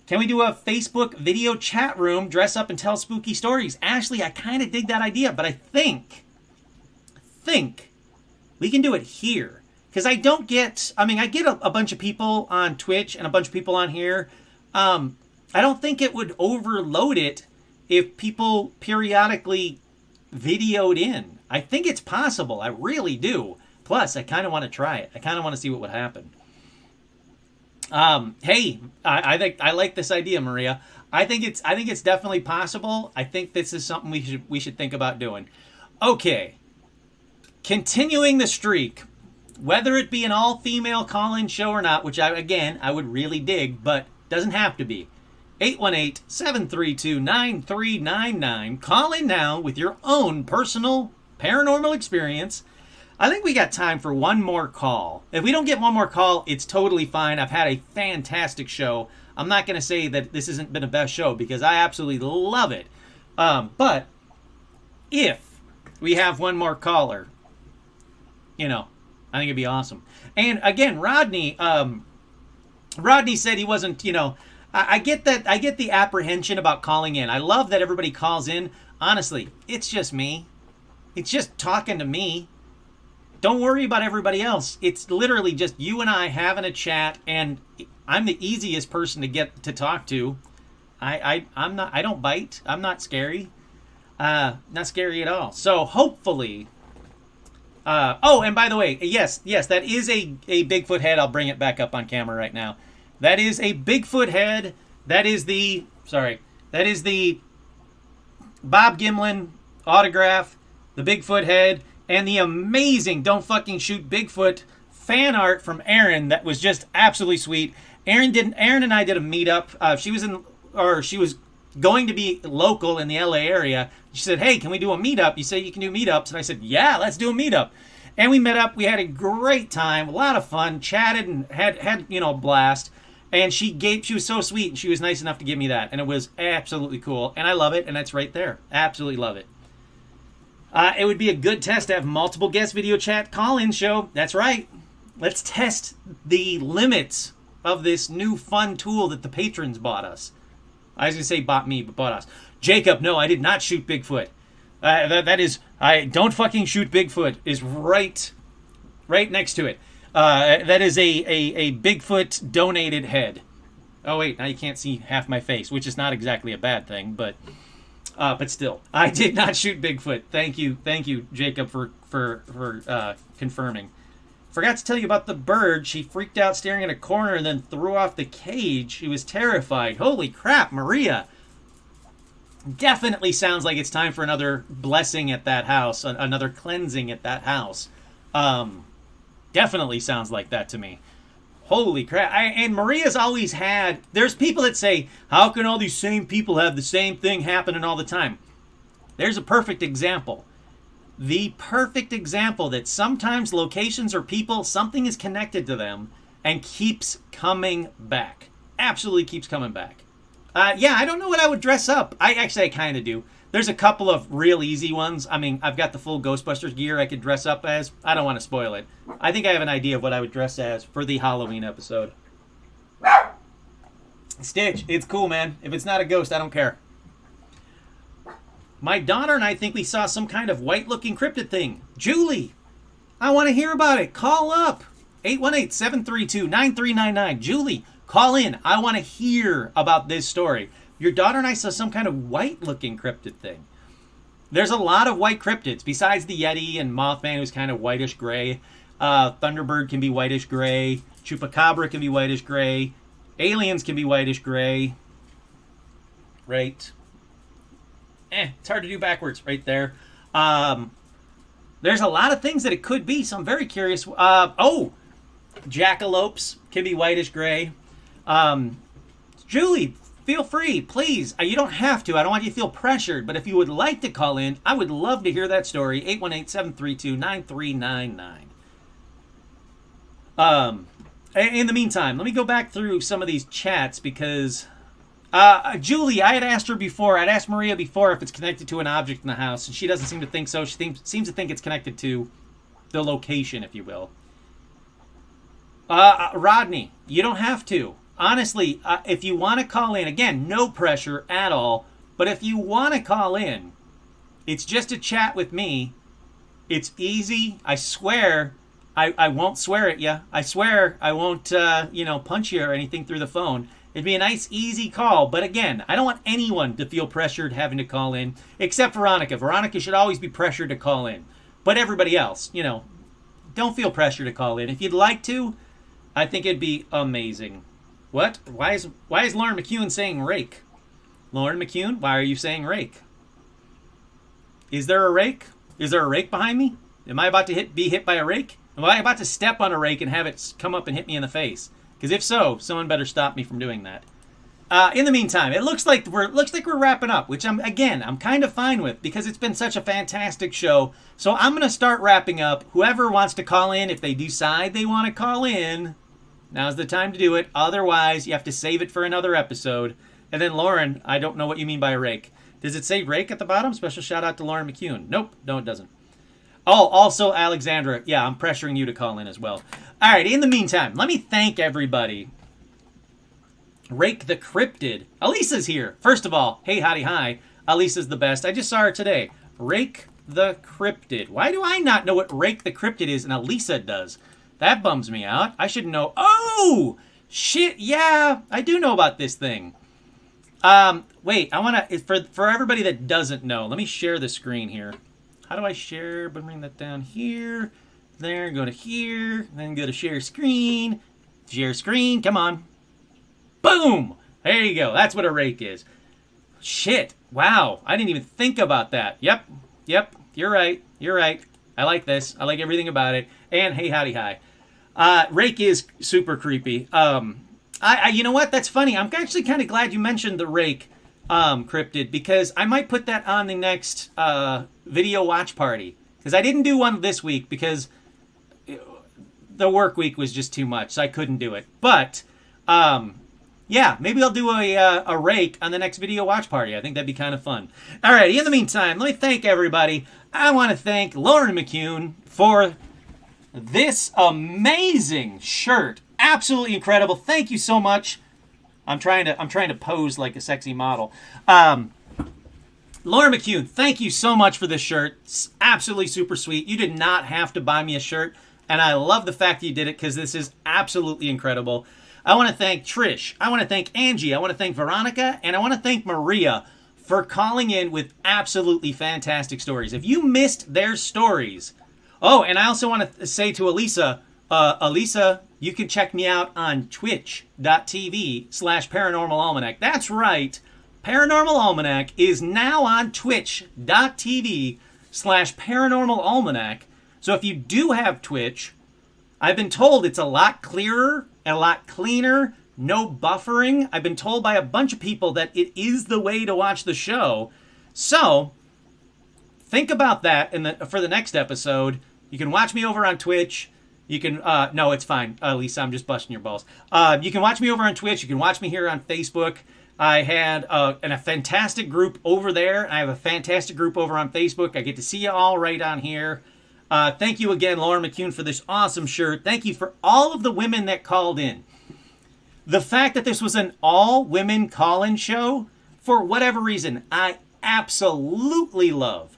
Can we do a Facebook video chat room, dress up and tell spooky stories? Ashley, I kind of dig that idea, but I think we can do it here. Because I get a bunch of people on Twitch and a bunch of people on here. I don't think it would overload it if people periodically videoed in. I think it's possible. I really do. Plus, I kind of want to try it. I kind of want to see what would happen. Hey, I like this idea, Maria. I think it's definitely possible. I think this is something we should think about doing. Okay. Continuing the streak, whether it be an all-female call-in show or not, which I would really dig, but doesn't have to be. 818-732-9399. Call in now with your own personal paranormal experience. I think we got time for one more call. If we don't get one more call, it's totally fine. I've had a fantastic show. I'm not going to say that this hasn't been a best show because I absolutely love it. But if we have one more caller, I think it'd be awesome. And again, Rodney said he wasn't, I get that. I get the apprehension about calling in. I love that everybody calls in. Honestly, it's just me. It's just talking to me. Don't worry about everybody else. It's literally just you and I having a chat, and I'm the easiest person to get to talk to. I don't bite. I'm not scary. Not scary at all. So hopefully... oh, and by the way, yes, that is a Bigfoot head. I'll bring it back up on camera right now. That is a Bigfoot head. That is the Bob Gimlin autograph, the Bigfoot head, and the amazing Don't Fucking Shoot Bigfoot fan art from Erin that was just absolutely sweet. Erin and I did a meetup. She was going to be local in the LA area. She said, "Hey, can we do a meetup?" You say you can do meetups, and I said, "Yeah, let's do a meetup." And we met up. We had a great time, a lot of fun, chatted, and had a blast. And she was so sweet, and she was nice enough to give me that, and it was absolutely cool. And I love it, and it's right there. Absolutely love it. It would be a good test to have multiple guest video chat call-in show. That's right. Let's test the limits of this new fun tool that the patrons bought us. I was going to say bought me, but bought us. Jacob, no, I did not shoot Bigfoot. Don't Fucking Shoot Bigfoot is right next to it. That is a Bigfoot donated head. Oh wait, now you can't see half my face, which is not exactly a bad thing, but still, I did not shoot Bigfoot. Thank you, Jacob, for confirming. Forgot to tell you about the bird. She freaked out staring at a corner and then threw off the cage. She was terrified. Holy crap, Maria. Definitely sounds like it's time for another blessing at that house, another cleansing at that house. Definitely sounds like that to me. Holy crap. And Maria's always had... There's people that say, how can all these same people have the same thing happening all the time? There's a perfect example. The perfect example that sometimes locations or people, something is connected to them and keeps coming back. Absolutely keeps coming back. Yeah, I don't know what I would dress up. I kind of do. There's a couple of real easy ones. I mean, I've got the full Ghostbusters gear I could dress up as. I don't want to spoil it. I think I have an idea of what I would dress as for the Halloween episode. Stitch, it's cool, man. If it's not a ghost, I don't care. My daughter and I think we saw some kind of white-looking cryptid thing. Julie, I want to hear about it. Call up. 818-732-9399. Julie, call in. I want to hear about this story. Your daughter and I saw some kind of white-looking cryptid thing. There's a lot of white cryptids. Besides the Yeti and Mothman, who's kind of whitish-gray. Thunderbird can be whitish-gray. Chupacabra can be whitish-gray. Aliens can be whitish-gray. Right. It's hard to do backwards right there. There's a lot of things that it could be, so I'm very curious. Jackalopes can be whitish-gray. Julie, feel free, please. You don't have to. I don't want you to feel pressured, but if you would like to call in, I would love to hear that story. 818-732-9399. In the meantime, let me go back through some of these chats because... Julie, I had asked her before, I'd asked Maria before if it's connected to an object in the house, and she doesn't seem to think so. She seems to think it's connected to the location, if you will. Rodney, you don't have to. Honestly, if you want to call in, again, no pressure at all, but if you want to call in, it's just a chat with me. It's easy. I swear, I won't swear at you. I swear I won't, punch you or anything through the phone. It'd be a nice, easy call. But again, I don't want anyone to feel pressured having to call in, except Veronica. Veronica should always be pressured to call in. But everybody else, don't feel pressure to call in. If you'd like to, I think it'd be amazing. What? Why is Lauren McCune saying rake? Lauren McCune, why are you saying rake? Is there a rake? Is there a rake behind me? Am I about to be hit by a rake? Am I about to step on a rake and have it come up and hit me in the face? Because if so, someone better stop me from doing that. In the meantime, it looks like we're wrapping up, which I'm kind of fine with because it's been such a fantastic show. So I'm going to start wrapping up. Whoever wants to call in, if they decide they want to call in, now's the time to do it. Otherwise, you have to save it for another episode. And then Lauren, I don't know what you mean by rake. Does it say rake at the bottom? Special shout out to Lauren McCune. Nope, no it doesn't. Oh, also Alexandra. Yeah, I'm pressuring you to call in as well. All right, in the meantime, let me thank everybody. Rake the Cryptid. Elisa's here. First of all, hey, howdy, hi. Elisa's the best. I just saw her today. Rake the Cryptid. Why do I not know what Rake the Cryptid is and Elisa does? That bums me out. I should know. Oh, shit, yeah, I do know about this thing. Wait, I want to, for everybody that doesn't know, let me share the screen here. How do I share? Bring that down here, there, go to here, then go to share screen. Share screen, come on. Boom! There you go. That's what a rake is. Shit. Wow. I didn't even think about that. Yep. You're right. I like this. I like everything about it. And hey, howdy, hi. Rake is super creepy. You know what? That's funny. I'm actually kind of glad you mentioned the rake, Cryptid, because I might put that on the next video watch party. Because I didn't do one this week because the work week was just too much, so I couldn't do it. But, yeah, maybe I'll do a rake on the next video watch party. I think that'd be kind of fun. All right, in the meantime, let me thank everybody. I want to thank Lauren McCune for this amazing shirt. Absolutely incredible. Thank you so much. I'm trying to pose like a sexy model. Lauren McCune, thank you so much for this shirt. It's absolutely super sweet. You did not have to buy me a shirt, and I love the fact that you did it because this is absolutely incredible. I want to thank Trish. I want to thank Angie. I want to thank Veronica, and I want to thank Maria for calling in with absolutely fantastic stories. If you missed their stories, oh, and I also want to say to Elisa, Elisa, you can check me out on twitch.tv/Paranormal Almanac. That's right. Paranormal Almanac is now on twitch.tv/Paranormal Almanac. So if you do have Twitch, I've been told it's a lot clearer and a lot cleaner, no buffering. I've been told by a bunch of people that it is the way to watch the show. So think about that for the next episode. You can watch me over on Twitch. You can, no, it's fine. Lisa, I'm just busting your balls. You can watch me over on Twitch. You can watch me here on Facebook. I had a fantastic group over there. I have a fantastic group over on Facebook. I get to see you all right on here. Thank you again, Lauren McCune, for this awesome shirt. Thank you for all of the women that called in. The fact that this was an all-women call-in show, for whatever reason, I absolutely love.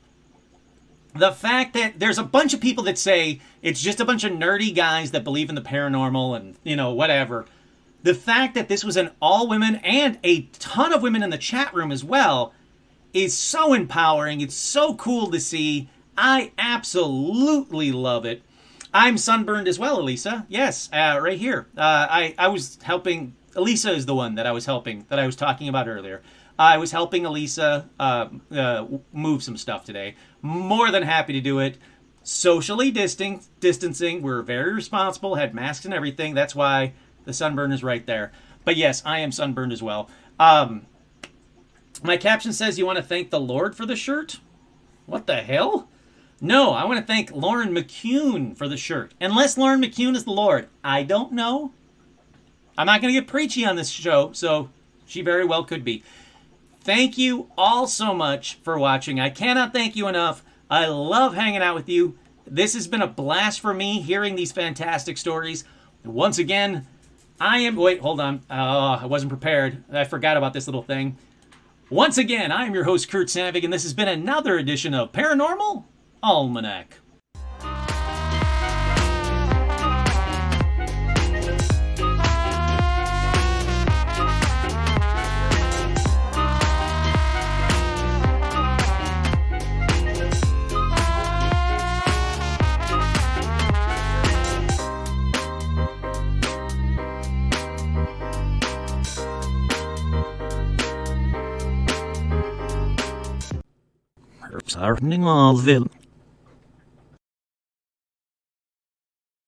The fact that there's a bunch of people that say it's just a bunch of nerdy guys that believe in the paranormal and, whatever. The fact that this was an all-women and a ton of women in the chat room as well is so empowering. It's so cool to see. I absolutely love it. I'm sunburned as well, Elisa. Yes, right here. I was helping. Elisa is the one that I was helping, that I was talking about earlier. I was helping Elisa move some stuff today. More than happy to do it. Socially distancing. We're very responsible. Had masks and everything. That's why the sunburn is right there. But yes, I am sunburned as well. My caption says you want to thank the Lord for the shirt? What the hell? No, I want to thank Lauren McCune for the shirt. Unless Lauren McCune is the Lord. I don't know. I'm not going to get preachy on this show, so she very well could be. Thank you all so much for watching. I cannot thank you enough. I love hanging out with you. This has been a blast for me, hearing these fantastic stories. Once again, wait, hold on. I wasn't prepared. I forgot about this little thing. Once again, I am your host, Kurt Savig, and this has been another edition of Paranormal Almanac. Starting all